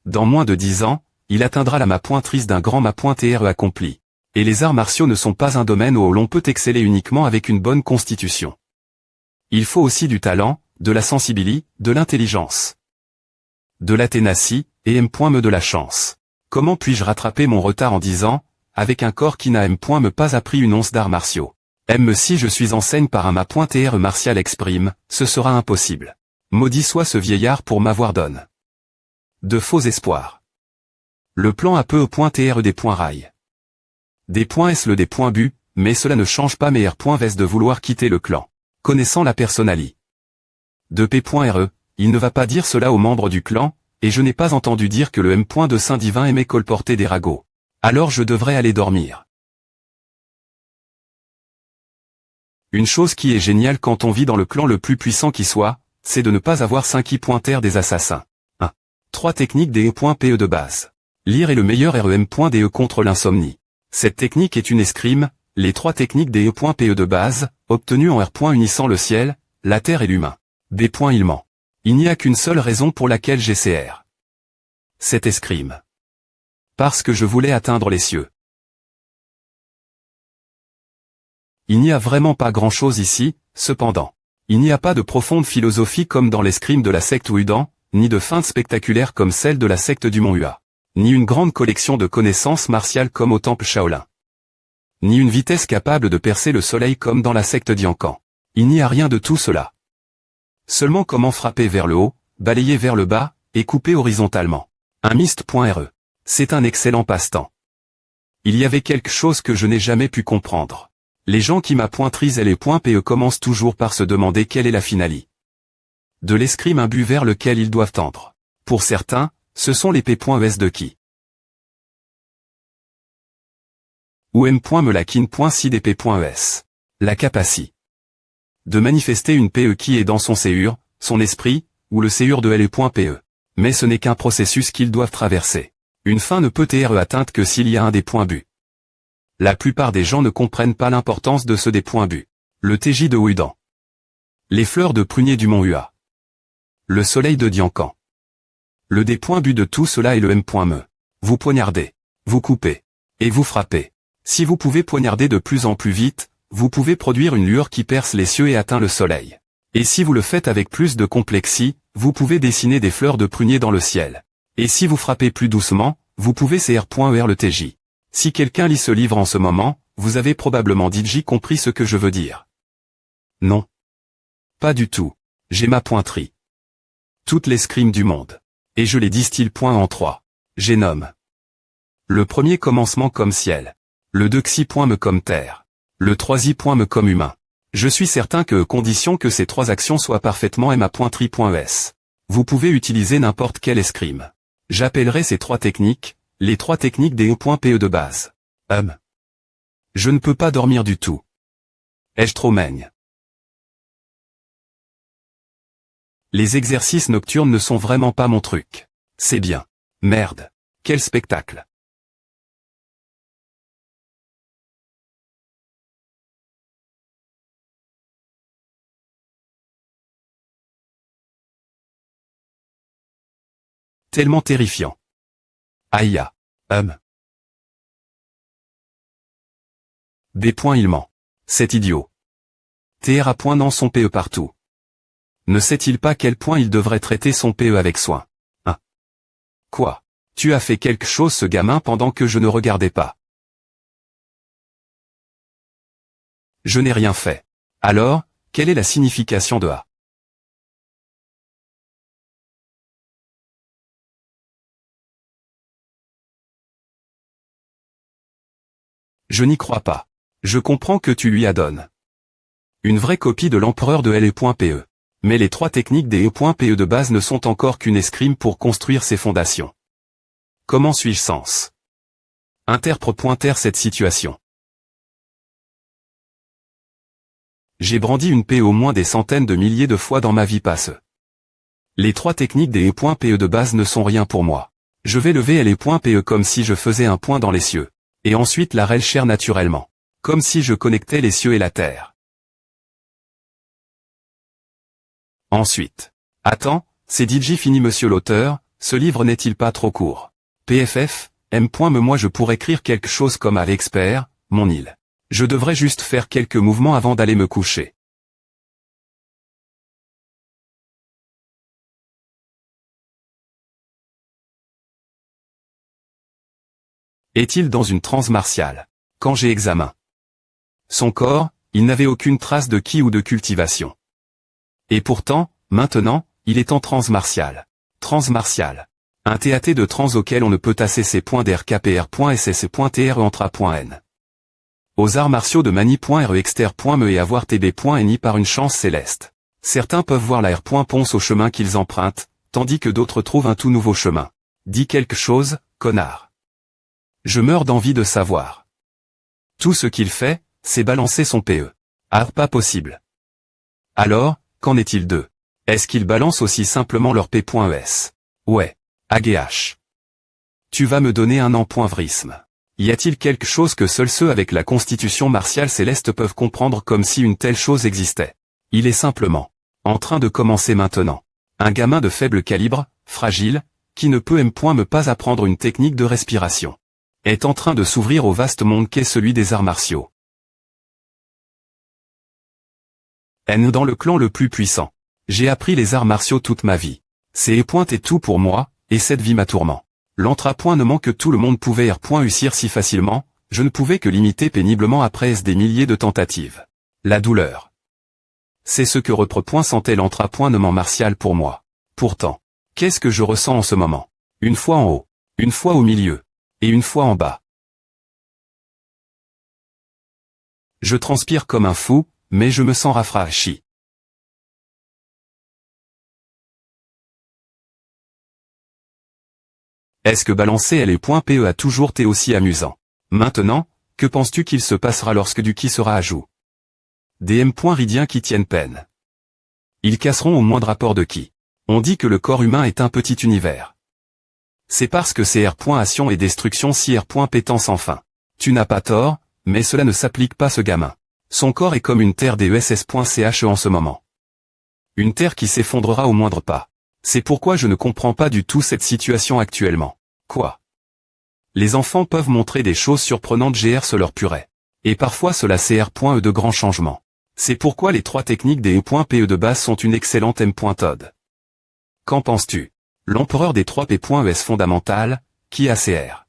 Dans moins de 10 ans, il atteindra la ma.trice d'un grand ma.TRE accompli. Et les arts martiaux ne sont pas un domaine où l'on peut exceller uniquement avec une bonne constitution. Il faut aussi du talent, de la sensibilité, de l'intelligence, de la ténacie, et M. de la chance. Comment puis-je rattraper mon retard en 10 ans, avec un corps qui n'a M. pas appris une once d'arts martiaux? Si je suis enseigne par un ma.TR martial exprime, ce sera impossible. Maudit soit ce vieillard pour m'avoir donné de faux espoirs. Le plan APE.TRE des points rail. Des points S le des points bu, mais cela ne change pas mes R.Vs de vouloir quitter le clan. Connaissant la personnalité de P.RE, il ne va pas dire cela aux membres du clan, et je n'ai pas entendu dire que le M. de Saint-Divin aimait colporter des ragots. Alors je devrais aller dormir. Une chose qui est géniale quand on vit dans le clan le plus puissant qui soit, c'est de ne pas avoir 5 I.R des assassins. 1. 3 techniques des E.PE de base. Lire est le meilleur REM.DE contre l'insomnie. Cette technique est une escrime, les 3 techniques des E.PE de base, obtenues en R. unissant le ciel, la terre et l'humain. B. Il ment. Il n'y a qu'une seule raison pour laquelle j'CR cette escrime. Parce que je voulais atteindre les cieux. Il n'y a vraiment pas grand-chose ici, cependant. Il n'y a pas de profonde philosophie comme dans l'escrime de la secte Wudan, ni de feinte spectaculaire comme celle de la secte du Mont Hua. Ni une grande collection de connaissances martiales comme au temple Shaolin. Ni une vitesse capable de percer le soleil comme dans la secte Diancan. Il n'y a rien de tout cela. Seulement comment frapper vers le haut, balayer vers le bas, et couper horizontalement. Un mist.re. C'est un excellent passe-temps. Il y avait quelque chose que je n'ai jamais pu comprendre. Les gens qui m'appointrisent les .PE commencent toujours par se demander quelle est la finalité de l'escrime un but vers lequel ils doivent tendre. Pour certains, ce sont les P.ES de qui ou M.Melakin.si des P.ES. La capacité de manifester une PE qui est dans son séur, son esprit, ou le séur de LE.PE. Mais ce n'est qu'un processus qu'ils doivent traverser. Une fin ne peut être atteinte que s'il y a un des points buts. La plupart des gens ne comprennent pas l'importance de ce des points buts. Le TJ de Wudan. Les fleurs de prunier du Mont Hua. Le soleil de Diancan. Le des points buts de tout cela est le M.Me. Vous poignardez. Vous coupez. Et vous frappez. Si vous pouvez poignarder de plus en plus vite, vous pouvez produire une lueur qui perce les cieux et atteint le soleil. Et si vous le faites avec plus de complexité, vous pouvez dessiner des fleurs de prunier dans le ciel. Et si vous frappez plus doucement, vous pouvez CR.ER le TJ. Si quelqu'un lit ce livre en ce moment, vous avez probablement compris ce que je veux dire. Non. Pas du tout. J'ai ma pointerie. Toutes les scrimes du monde. Et je les distille en 3. J'ai nomme. Le premier commencement comme ciel. Le 2 xi.me comme terre. Le 3 i.me comme humain. Je suis certain que, condition que ces 3 actions soient parfaitement ma pointerie.es. Vous pouvez utiliser n'importe quel escrime. J'appellerai ces 3 techniques, les 3 techniques des E.PE de base. Je ne peux pas dormir du tout. Ai-je trop maigne? Les exercices nocturnes ne sont vraiment pas mon truc. C'est bien. Merde. Quel spectacle. Tellement terrifiant. Aïe. Des points il ment. C'est idiot. TR à point dans son PE partout. Ne sait-il pas quel point il devrait traiter son PE avec soin? Quoi? Tu as fait quelque chose ce gamin pendant que je ne regardais pas. Je n'ai rien fait. Alors, quelle est la signification de A? Je n'y crois pas. Je comprends que tu lui adonnes une vraie copie de l'empereur de LE.PE. Mais les 3 techniques des E.PE de base ne sont encore qu'une escrime pour construire ses fondations. Comment suis-je sens interpre cette situation? J'ai brandi une PE au moins des centaines de milliers de fois dans ma vie passe. Les 3 techniques des E.PE de base ne sont rien pour moi. Je vais lever LE.PE comme si je faisais un point dans les cieux. Et ensuite la chair naturellement. Comme si je connectais les cieux et la terre. Ensuite. Attends, c'est DJ fini monsieur l'auteur, ce livre n'est-il pas trop court? PFF, M.Me moi je pourrais écrire quelque chose comme à l'expert, mon île. Je devrais juste faire quelques mouvements avant d'aller me coucher. Est-il dans une transe martiale? Quand j'ai examiné son corps, il n'avait aucune trace de ki ou de cultivation. Et pourtant, maintenant, il est en transe martiale. Transe martiale. Un TAT de trans auquel on ne peut tasser C.RKPR.SSE.TRE entra.N. Aux arts martiaux de mani.RE exter.me et avoir TB.NI par une chance céleste. Certains peuvent voir la R.Ponce au chemin qu'ils empruntent, tandis que d'autres trouvent un tout nouveau chemin. Dis quelque chose, connard. Je meurs d'envie de savoir. Tout ce qu'il fait, c'est balancer son PE. Ah, pas possible. Alors, qu'en est-il d'eux? Est-ce qu'ils balancent aussi simplement leur P.ES? Ouais. AGH. Tu vas me donner un empoivrisme. Y a-t-il quelque chose que seuls ceux avec la constitution martiale céleste peuvent comprendre comme si une telle chose existait? Il est simplement en train de commencer maintenant. Un gamin de faible calibre, fragile, qui ne peut me pas apprendre une technique de respiration, est en train de s'ouvrir au vaste monde qu'est celui des arts martiaux. Dans le clan le plus puissant. J'ai appris les arts martiaux toute ma vie. C'est et tout pour moi, et cette vie m'a tourment. L'entrapointement que tout le monde pouvait réussir si facilement, je ne pouvais que l'imiter péniblement après des milliers de tentatives. La douleur. C'est ce que sentait l'entrapointement martial pour moi. Pourtant, qu'est-ce que je ressens en ce moment? Une fois en haut, une fois au milieu, et une fois en bas. Je transpire comme un fou, mais je me sens rafraîchi. Est-ce que balancer LE.PE a toujours été aussi amusant? Maintenant, que penses-tu qu'il se passera lorsque du qui sera à joue? Des ridiens qui tiennent peine. Ils casseront au moindre rapport de qui. On dit que le corps humain est un petit univers. C'est parce que c'est R.Action et destruction si R.Pétence enfin. Tu n'as pas tort, mais cela ne s'applique pas ce gamin. Son corps est comme une terre des ESS.CHE en ce moment. Une terre qui s'effondrera au moindre pas. C'est pourquoi je ne comprends pas du tout cette situation actuellement. Quoi? Les enfants peuvent montrer des choses surprenantes GR leur purée. Et parfois cela CR.E de grands changements. C'est pourquoi les trois techniques des E.PE de base sont une excellente M.TOD. Qu'en penses-tu? L'empereur des 3 P.ES fondamentales, qui a CR.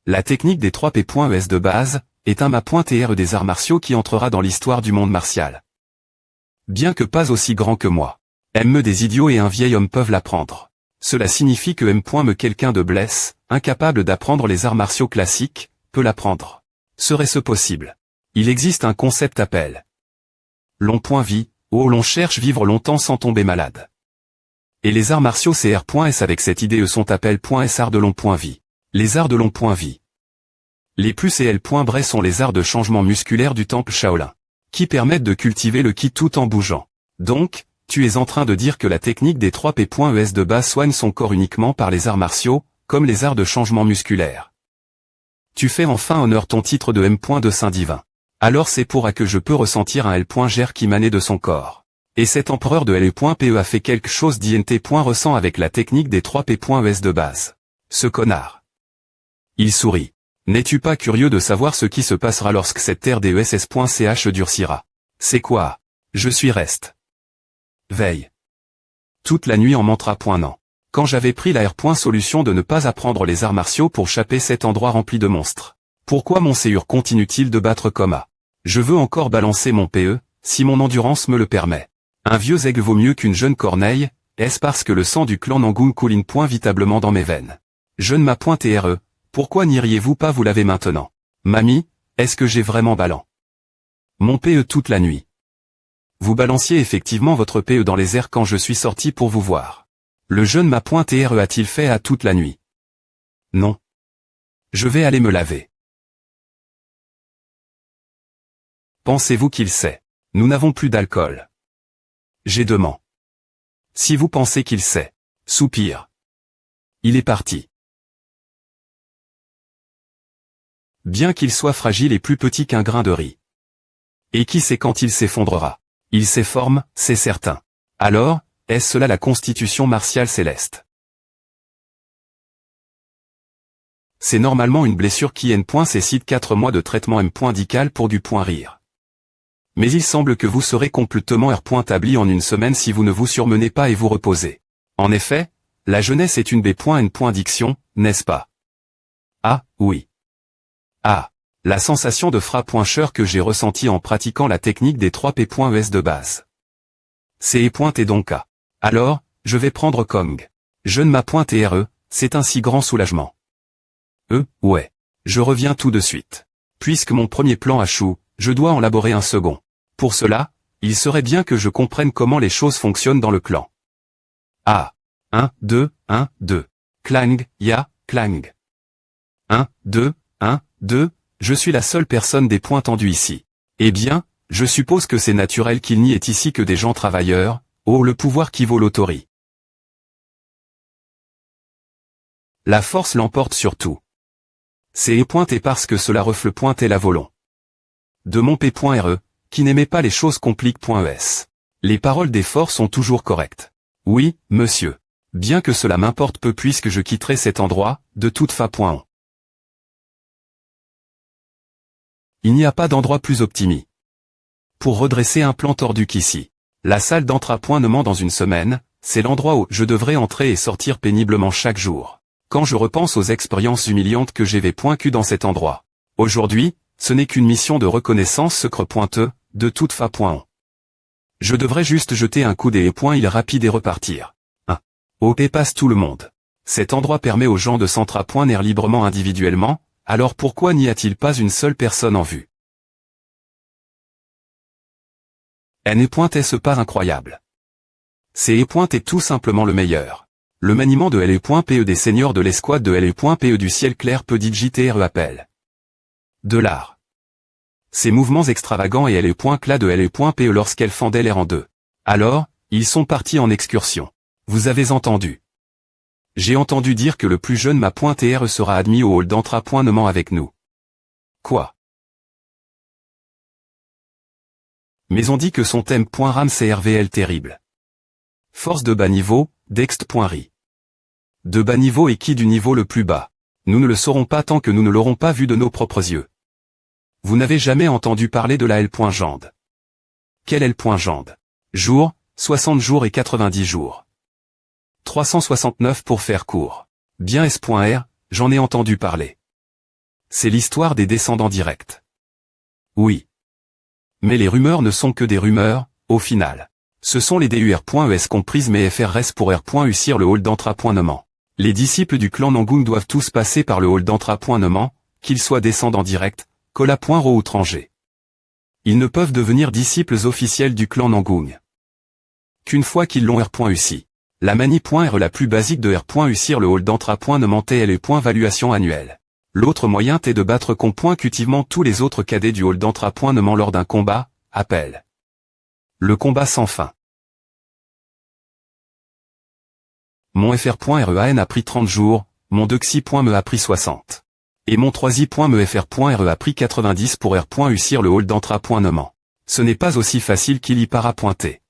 La technique des 3 P.ES de base, est un ma.TRE des arts martiaux qui entrera dans l'histoire du monde martial. Bien que pas aussi grand que moi. Des idiots et un vieil homme peuvent l'apprendre. Cela signifie que quelqu'un de blesse, incapable d'apprendre les arts martiaux classiques, peut l'apprendre. Serait-ce possible? Il existe un concept appel. Long.vie, où l'on cherche vivre longtemps sans tomber malade. Et les arts martiaux CR.S avec cette idée sont appel.S arts de long.vie. Les arts de long.vie. Les plus et L.Bray sont les arts de changement musculaire du temple Shaolin, qui permettent de cultiver le ki tout en bougeant. Donc, tu es en train de dire que la technique des 3 P.ES de base soigne son corps uniquement par les arts martiaux, comme les arts de changement musculaire. Tu fais enfin honneur ton titre de M. de Saint Divin. Alors c'est pour que je peux ressentir un L.Ger qui manait de son corps. Et cet empereur de LE.PE a fait quelque chose d'INT. Ressent avec la technique des 3 P.ES de base. Ce connard. Il sourit. N'es-tu pas curieux de savoir ce qui se passera lorsque cette terre des ESS.CH durcira? C'est quoi? Je suis reste. Veille. Toute la nuit en mantra.NAN. Quand j'avais pris la R.solution de ne pas apprendre les arts martiaux pour chapper cet endroit rempli de monstres. Pourquoi mon séur continue-t-il de battre comme A? Je veux encore balancer mon PE, si mon endurance me le permet. Un vieux aigle vaut mieux qu'une jeune corneille, est-ce parce que le sang du clan Nangoon coule vitablement dans mes veines? Jeune ma.TRE, pourquoi n'iriez-vous pas vous laver maintenant? Mamie, est-ce que j'ai vraiment ballant? Mon PE toute la nuit. Vous balanciez effectivement votre PE dans les airs quand je suis sorti pour vous voir. Le jeune ma.TRE a-t-il fait à toute la nuit? Non. Je vais aller me laver. Pensez-vous qu'il sait? Nous n'avons plus d'alcool. J'ai demandé. Si vous pensez qu'il sait. Soupir. Il est parti. Bien qu'il soit fragile et plus petit qu'un grain de riz. Et qui sait quand il s'effondrera? Il s'efforme, c'est certain. Alors, est-ce cela la constitution martiale céleste? C'est normalement une blessure qui nécessite 4 mois de traitement M.dical pour du point rire. Mais il semble que vous serez complètement R.tabli en une semaine si vous ne vous surmenez pas et vous reposez. En effet, la jeunesse est une B.N.diction, n'est-ce pas? Ah, oui. Ah. La sensation de frappe-cher que j'ai ressentie en pratiquant la technique des 3 P.ES de base. C'est et donc A. Alors, je vais prendre Kong. Jeune ma.TRE, c'est un si grand soulagement. Ouais. Je reviens tout de suite. Puisque mon premier plan échoue, je dois en élaborer un second. Pour cela, il serait bien que je comprenne comment les choses fonctionnent dans le clan. Ah. 1, 2, 1, 2. Clang, ya, clang. 1, 2, 1, 2, je suis la seule personne des points tendus ici. Eh bien, je suppose que c'est naturel qu'il n'y ait ici que des gens travailleurs, oh le pouvoir qui vaut l'autorité. La force l'emporte sur tout. C'est pointé parce que cela refle pointer la volon. De mon P.re, qui n'aimait pas les choses compliques.es. Les paroles des forts sont toujours correctes. Oui, monsieur. Bien que cela m'importe peu puisque je quitterai cet endroit, de toute façon. Il n'y a pas d'endroit plus optimiste. Pour redresser un plan tordu qu'ici. La salle d'entrapointement dans une semaine, c'est l'endroit où je devrais entrer et sortir péniblement chaque jour. Quand je repense aux expériences humiliantes que j'ai vécues dans cet endroit. Aujourd'hui, ce n'est qu'une mission de reconnaissance secret pointeux, de toute façon. Je devrais juste jeter un coup des poings rapide et repartir. Et passe tout le monde. Cet endroit permet aux gens de s'entrapoiner librement individuellement, alors pourquoi n'y a-t-il pas une seule personne en vue? N.est ce pas incroyable. C'est est tout simplement le meilleur. Le maniement de L.pe des seigneurs de l'escouade de L.pe du ciel clair peut digiter appel. De l'art. Ces mouvements extravagants et L.clas de L.pe lorsqu'elle fendait l'air en deux. Alors, ils sont partis en excursion. Vous avez entendu. J'ai entendu dire que le plus jeune ma.re sera admis au hall d'entrapointement avec nous. Quoi? Mais on dit que son thème.ram c'est RVL terrible. Force de bas niveau, Dext.ri. De bas niveau et qui du niveau le plus bas? Nous ne le saurons pas tant que nous ne l'aurons pas vu de nos propres yeux. Vous n'avez jamais entendu parler de la L.jande. Quelle L.jande? Jour, 60 jours et 90 jours. 369 pour faire court. Bien S.R, j'en ai entendu parler. C'est l'histoire des descendants directs. Oui. Mais les rumeurs ne sont que des rumeurs, au final. Ce sont les DUR.es comprises mais FRS pour R.u sur le hall d'entrapointement. Les disciples du clan Nangung doivent tous passer par le hall d'entrapointement, qu'ils soient descendants directs, Cola.ro ou étrangers. Ils ne peuvent devenir disciples officiels du clan Nangung qu'une fois qu'ils l'ont R.u. La manie.re la plus basique de R.u sur le hall d'entrapointement est les points valuation annuelle. L'autre moyen est de battre consécutivement tous les autres cadets du hall d'entrapointement lors d'un combat, appel. Le combat sans fin. Mon FR.REAN a pris 30 jours, mon Dexy.me a pris 60. Et mon 3i.me FR.RE a pris 90 pour R.u sur le hall d'entrapointement. Ce n'est pas aussi facile qu'il y para pointer.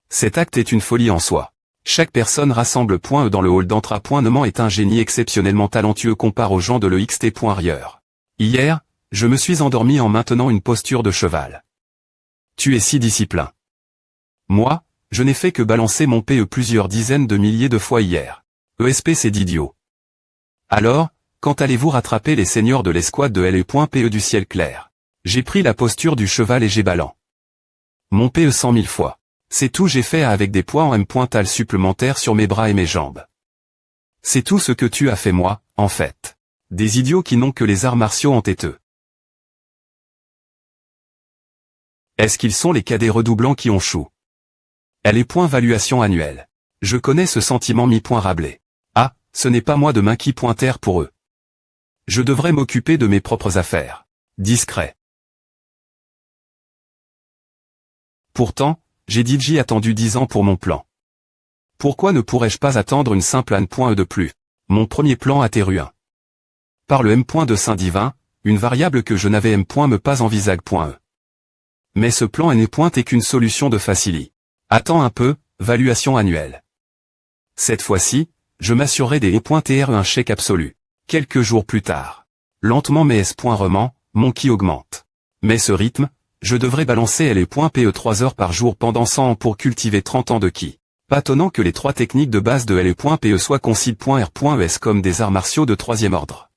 Cet acte est une folie en soi. Chaque personne rassemble.e dans le hall d'entrapointement est un génie exceptionnellement talentueux comparé aux gens de l'EXT.ailleurs. Hier, je me suis endormi en maintenant une posture de cheval. Tu es si discipliné. Moi, je n'ai fait que balancer mon PE plusieurs dizaines de milliers de fois hier. ESP c'est d'idiot. Alors, quand allez-vous rattraper les seigneurs de l'escouade de L.pe du ciel clair? J'ai pris la posture du cheval et j'ai ballant. Mon PE 100 000 fois. C'est tout j'ai fait avec des poids en M.tal supplémentaires sur mes bras et mes jambes. C'est tout ce que tu as fait moi, en fait. Des idiots qui n'ont que les arts martiaux en têteux. Est-ce qu'ils sont les cadets redoublants qui ont chou? Elle est point valuation annuelle. Je connais ce sentiment mi-point-rablé. Ah, ce n'est pas moi de main qui pointer pour eux. Je devrais m'occuper de mes propres affaires. Discret. Pourtant, j'ai DJ attendu 10 ans pour mon plan. Pourquoi ne pourrais-je pas attendre une simple N.e de plus? Mon premier plan a été ruin. Par le M. de Saint-Divin, une variable que je n'avais M.me pas envisage.e. Mais ce plan n'est qu'une solution de facili. Attends un peu, valuation annuelle. Cette fois-ci, je m'assurerai des E.tr un chèque absolu. Quelques jours plus tard. Lentement mais S.rement, mon qui augmente. Mais ce rythme, je devrais balancer L.pe 3 heures par jour pendant 100 ans pour cultiver 30 ans de ki. Pas étonnant que les 3 techniques de base de L.pe soient considérées.r.es comme des arts martiaux de 3e ordre.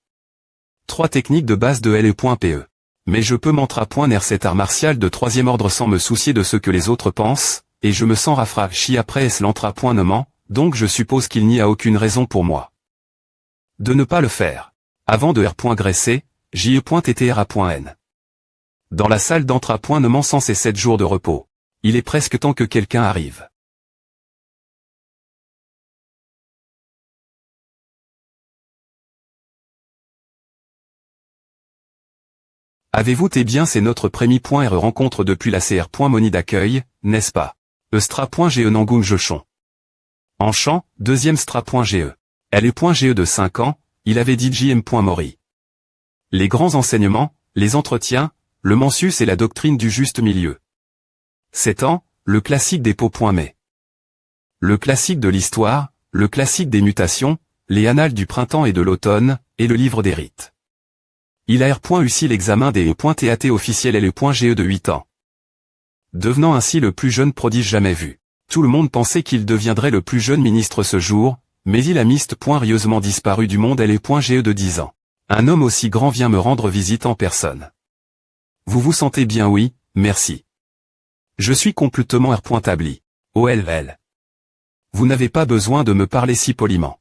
3 techniques de base de L.pe. Mais je peux m'entrapoiner cet art martial de 3e ordre sans me soucier de ce que les autres pensent, et je me sens rafraîchi après l'entrapoinement, donc je suppose qu'il n'y a aucune raison pour moi de ne pas le faire. Avant de R.Graissé, JE.TTRA.N. Dans la salle d'entre-à-point sans ces 7 jours de repos. Il est presque temps que quelqu'un arrive. Avez-vous été bien, c'est notre premier.re rencontre depuis la CR.Moni d'accueil, n'est-ce pas? Estra.ge Nangoun Jochon. En chant, deuxième Stra.ge. LE.ge de 5 ans, il avait dit JM.Mori. Les grands enseignements, les entretiens, le mensus et la doctrine du juste milieu. 7 ans, le classique des pots.mais. Le classique de l'histoire, le classique des mutations, les annales du printemps et de l'automne, et le livre des rites. Il a R.U.C. l'examen des E.TAT officiel LE.ge de 8 ans. Devenant ainsi le plus jeune prodige jamais vu. Tout le monde pensait qu'il deviendrait le plus jeune ministre ce jour, mais il a rieusement disparu du monde LE.ge de 10 ans. Un homme aussi grand vient me rendre visite en personne. Vous vous sentez bien? Oui, merci. Je suis complètement R.tabli. OLL. Vous n'avez pas besoin de me parler si poliment.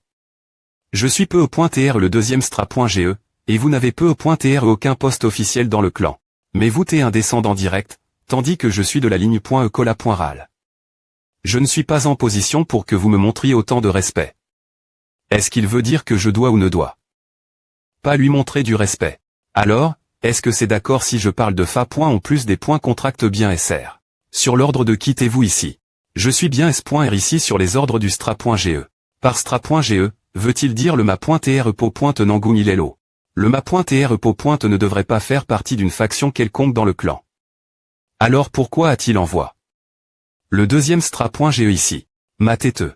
Je suis peu E.tr le deuxième Stra.ge, et vous n'avez peu E.tr aucun poste officiel dans le clan. Mais vous t'es un descendant direct, tandis que je suis de la ligne.e cola.ral. Je ne suis pas en position pour que vous me montriez autant de respect. Est-ce qu'il veut dire que je dois ou ne dois pas lui montrer du respect? Alors, est-ce que c'est d'accord si je parle de fa. En plus des points contracte bien SR? Sur l'ordre de quittez-vous ici. Je suis bien S.R ici sur les ordres du Stra.ge. Par Stra.ge, veut-il dire le ma.tr Nangoun Ilelo? Le ma.tr ne devrait pas faire partie d'une faction quelconque dans le clan. Alors pourquoi a-t-il envoi le deuxième Stra.ge ici? Ma têteux.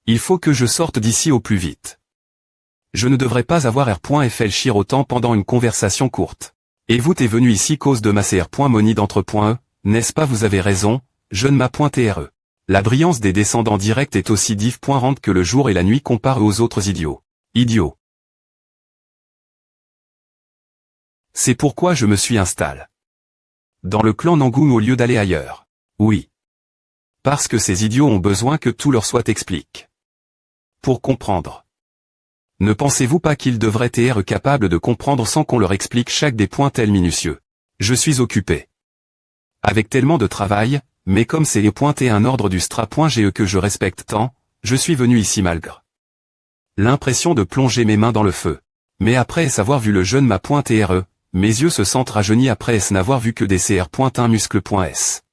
Il faut que je sorte d'ici au plus vite. Je ne devrais pas avoir R.FL autant pendant une conversation courte. Et vous t'es venu ici cause de ma CR.Moni d'entre.e, n'est-ce pas? Vous avez raison, jeune ma.TRE. La brillance des descendants directs est aussi div.rente que le jour et la nuit comparé aux autres idiots. Idiots. C'est pourquoi je me suis installé dans le clan Nangoun au lieu d'aller ailleurs. Oui. Parce que ces idiots ont besoin que tout leur soit expliqué. Pour comprendre. Ne pensez-vous pas qu'ils devraient être capables de comprendre sans qu'on leur explique chaque des points tels minutieux? Je suis occupé. Avec tellement de travail, mais comme c'est les points et un ordre du Stra.ge que je respecte tant, je suis venu ici malgré l'impression de plonger mes mains dans le feu. Mais après avoir vu le jeune ma.TRE, mes yeux se sentent rajeunis après n'avoir vu que des CR.1 muscle.s.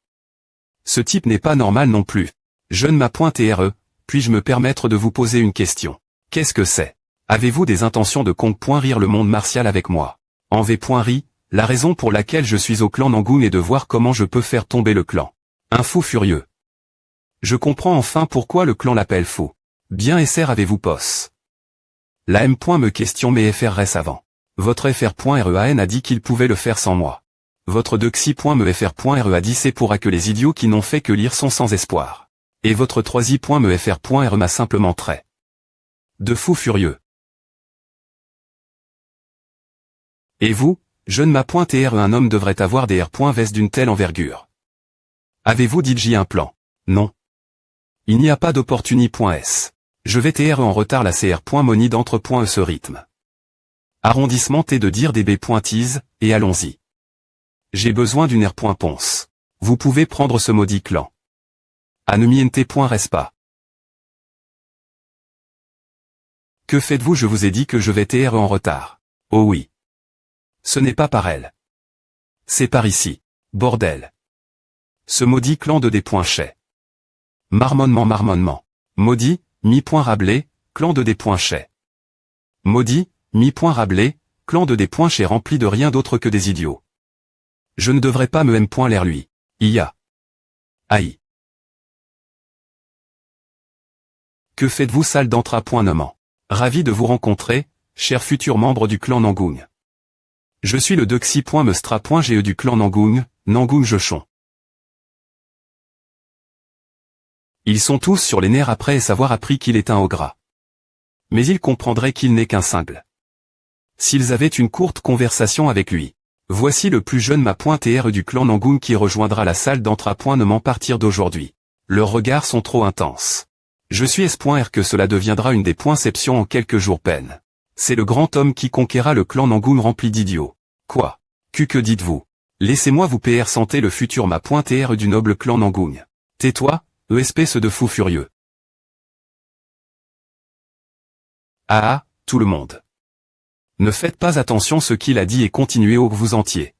Ce type n'est pas normal non plus. Jeune ma.TRE, puis-je me permettre de vous poser une question? Qu'est-ce que c'est? Avez-vous des intentions de rire le monde martial avec moi? En V.ri, la raison pour laquelle je suis au clan Nangoun est de voir comment je peux faire tomber le clan. Un fou furieux. Je comprends enfin pourquoi le clan l'appelle fou. Bien SR avez-vous POS? La M. me question mais FRS avant. Votre FR.REAN a dit qu'il pouvait le faire sans moi. Votre Dexi.me FR.RE a dit c'est pour que les idiots qui n'ont fait que lire sont sans espoir. Et votre 3i.me FR.RE m'a simplement trait de fou furieux. Et vous, jeune ma.TRE, un homme devrait avoir des R.Vs d'une telle envergure. Avez-vous DJ un plan? Non. Il n'y a pas d'opportuni.s. Je vais TRE en retard la CR.Moni d'entre.e ce rythme. Arrondissement T de dire des B.tease, et allons-y. J'ai besoin d'une R.Ponce. Vous pouvez prendre ce maudit clan. Anemiente.respa. Que faites-vous? Je vous ai dit que je vais TRE en retard. Oh oui. Ce n'est pas par elle. C'est par ici. Bordel. Ce maudit clan de D.Chet. Marmonnement. Maudit, mi.Rabelais, clan de D.Chet. Maudit, mi.Rabelais, clan de D.Chet rempli de rien d'autre que des idiots. Je ne devrais pas me l'air lui. IA. Aïe. Que faites-vous salle d'entra.Noman? Ravi de vous rencontrer, cher futur membre du clan Nangoun. Je suis le Dexi.Mestra.ge du clan Nangoun, Nangoun Jochon. Ils sont tous sur les nerfs après avoir appris qu'il est un ogre. Mais ils comprendraient qu'il n'est qu'un single. S'ils avaient une courte conversation avec lui. Voici le plus jeune ma.TRE du clan Nangoun qui rejoindra la salle d'entra.Noman partir d'aujourd'hui. Leurs regards sont trop intenses. Je suis S.R que cela deviendra une des poinceptions en quelques jours peine. C'est le grand homme qui conquéra le clan Nangoon rempli d'idiots. Quoi? Que dites-vous? Laissez-moi vous PR santé le futur ma .tr du noble clan Nangoon. Tais-toi, espèce de fou furieux. Ah, tout le monde. Ne faites pas attention ce qu'il a dit et continuez au vous entier.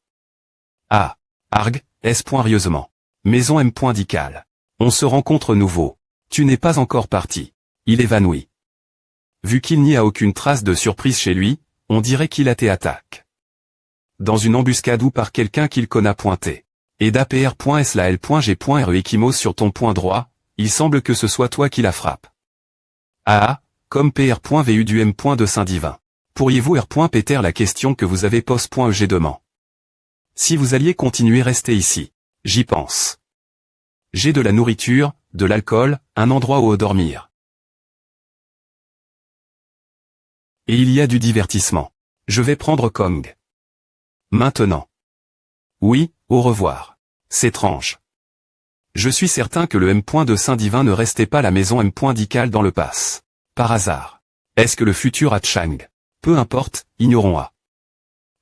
Ah, arg, rieusement. Maison M. Dical. On se rencontre nouveau. Tu n'es pas encore parti. Il évanouit. Vu qu'il n'y a aucune trace de surprise chez lui, on dirait qu'il a été attaqué. Dans une embuscade ou par quelqu'un qu'il connaît pointé. Et d'apr.slal.g.re échymose sur ton point droit, il semble que ce soit toi qui la frappe. Ah, comme pr.vu du M. de Saint-Divin. Pourriez-vous r.péter la question que vous avez pose.eg demain? Si vous alliez continuer rester ici. J'y pense. J'ai de la nourriture, de l'alcool, un endroit où dormir. Et il y a du divertissement. Je vais prendre Kong. Maintenant. Oui, au revoir. C'est étrange. Je suis certain que le M. de Saint-Divin ne restait pas la maison M. Dical dans le pass. Par hasard. Est-ce que le futur a Chang? Peu importe, ignorons A.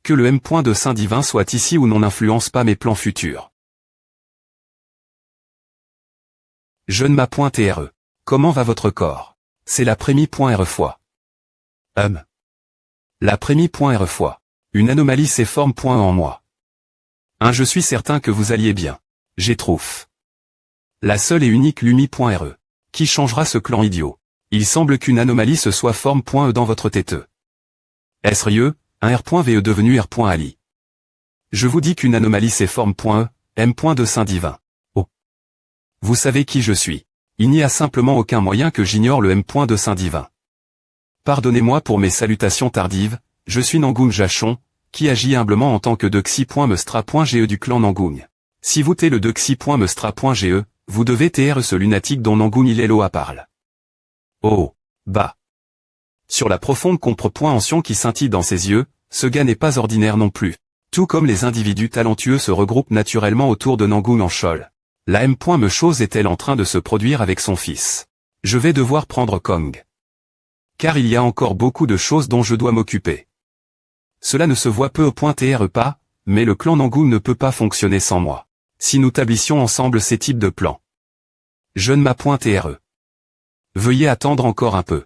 Que le M. de Saint-Divin soit ici ou non n'influence pas mes plans futurs. Jeune ma.tre. Comment va votre corps? C'est la prémie.re fois. La prémie.re fois. Une anomalie s'est forme en moi. Je suis certain que vous alliez bien. J'ai trouf. La seule et unique Lumi.re. Qui changera ce clan idiot? Il semble qu'une anomalie se soit forme.e dans votre têteux. Est-ce rieux, un R.ve devenu R.ali? Je vous dis qu'une anomalie s'est forme.e, M. de Saint-Divin. Oh. Vous savez qui je suis. Il n'y a simplement aucun moyen que j'ignore le M. de Saint-Divin. Pardonnez-moi pour mes salutations tardives, je suis Nangoon Jachon, qui agit humblement en tant que Dexy.meustra.ge du clan Nangoon. Si vous t'es le Dexy.meustra.ge, vous devez tr ce lunatique dont Nangoon Ileloa parle. Oh, bah. Sur la profonde compréhension qui scintille dans ses yeux, ce gars n'est pas ordinaire non plus. Tout comme les individus talentueux se regroupent naturellement autour de Nangoon en Chol. La M. me chose est-elle en train de se produire avec son fils? Je vais devoir prendre Kong. Car il y a encore beaucoup de choses dont je dois m'occuper. Cela ne se voit peu au .tr pas, mais le clan Nangoon ne peut pas fonctionner sans moi. Si nous tablissions ensemble ces types de plans. Jeune ma.tre. Veuillez attendre encore un peu.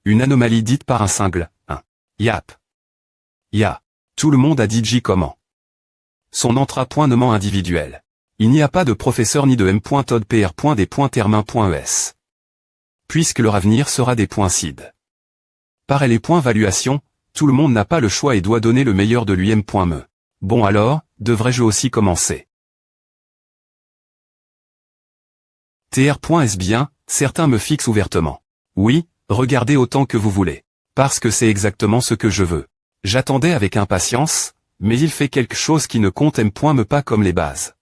Une anomalie dite par un single, un. Yap. Ya. Tout le monde a dit J comment. Son entra.nement individuel. Il n'y a pas de professeur ni de m.todpr.des.termin.es. Puisque leur avenir sera des points CID. Par les points valuation, tout le monde n'a pas le choix et doit donner le meilleur de lui-me. Bon alors, devrais-je aussi commencer? Tr.s bien, certains me fixent ouvertement. Oui, regardez autant que vous voulez. Parce que c'est exactement ce que je veux. J'attendais avec impatience, mais il fait quelque chose qui ne compte me pas comme les bases.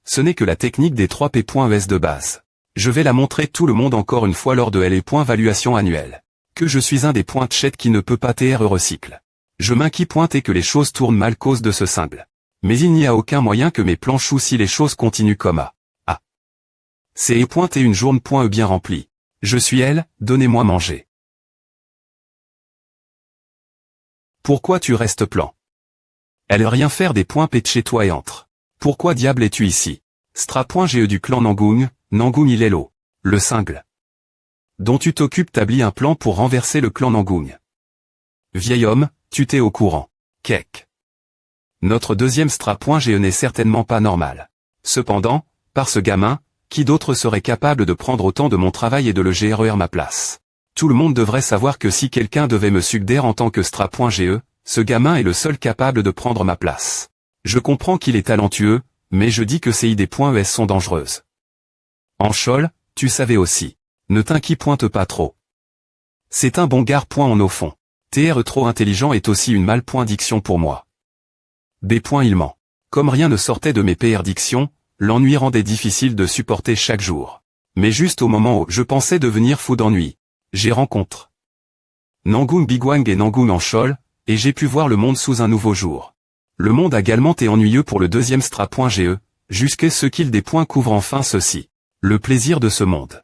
Ce n'est que la technique des 3P.es de base. Je vais la montrer tout le monde encore une fois lors de les.valuation annuelle. Que je suis un des points de chat qui ne peut pas tr recycle. Je m'inquiète et que les choses tournent mal cause de ce single. Mais il n'y a aucun moyen que mes plans chouent si les choses continuent comme A. C'est et une journée.e bien remplie. Je suis elle, donnez-moi manger. Pourquoi tu restes plan? Elle rien faire des points P de chez toi et entre. Pourquoi diable es-tu ici? Stra.ge du clan Nangoon, Nangoon Ilelo. Le single. Dont tu t'occupes t'établit un plan pour renverser le clan Nangoon. Vieil homme, tu t'es au courant. Kek. Notre deuxième Stra.ge n'est certainement pas normal. Cependant, par ce gamin, qui d'autre serait capable de prendre autant de mon travail et de le gérer ma place? Tout le monde devrait savoir que si quelqu'un devait me succéder en tant que Stra.ge, ce gamin est le seul capable de prendre ma place. Je comprends qu'il est talentueux, mais je dis que ces idées.es sont dangereuses. En Chol, tu savais aussi. Ne t'inquiète pas trop. C'est un bon gars. En au fond. Tr trop intelligent est aussi une mal.diction pour moi. Il ment. Comme rien ne sortait de mes PR dictions, l'ennui rendait difficile de supporter chaque jour. Mais juste au moment où je pensais devenir fou d'ennui, j'ai rencontré Nangoon Bigwang et Nangoon en Chol, et j'ai pu voir le monde sous un nouveau jour. Le monde a également été ennuyeux pour le deuxième Stra.ge, jusqu'à ce qu'il des points couvre enfin ceci. Le plaisir de ce monde.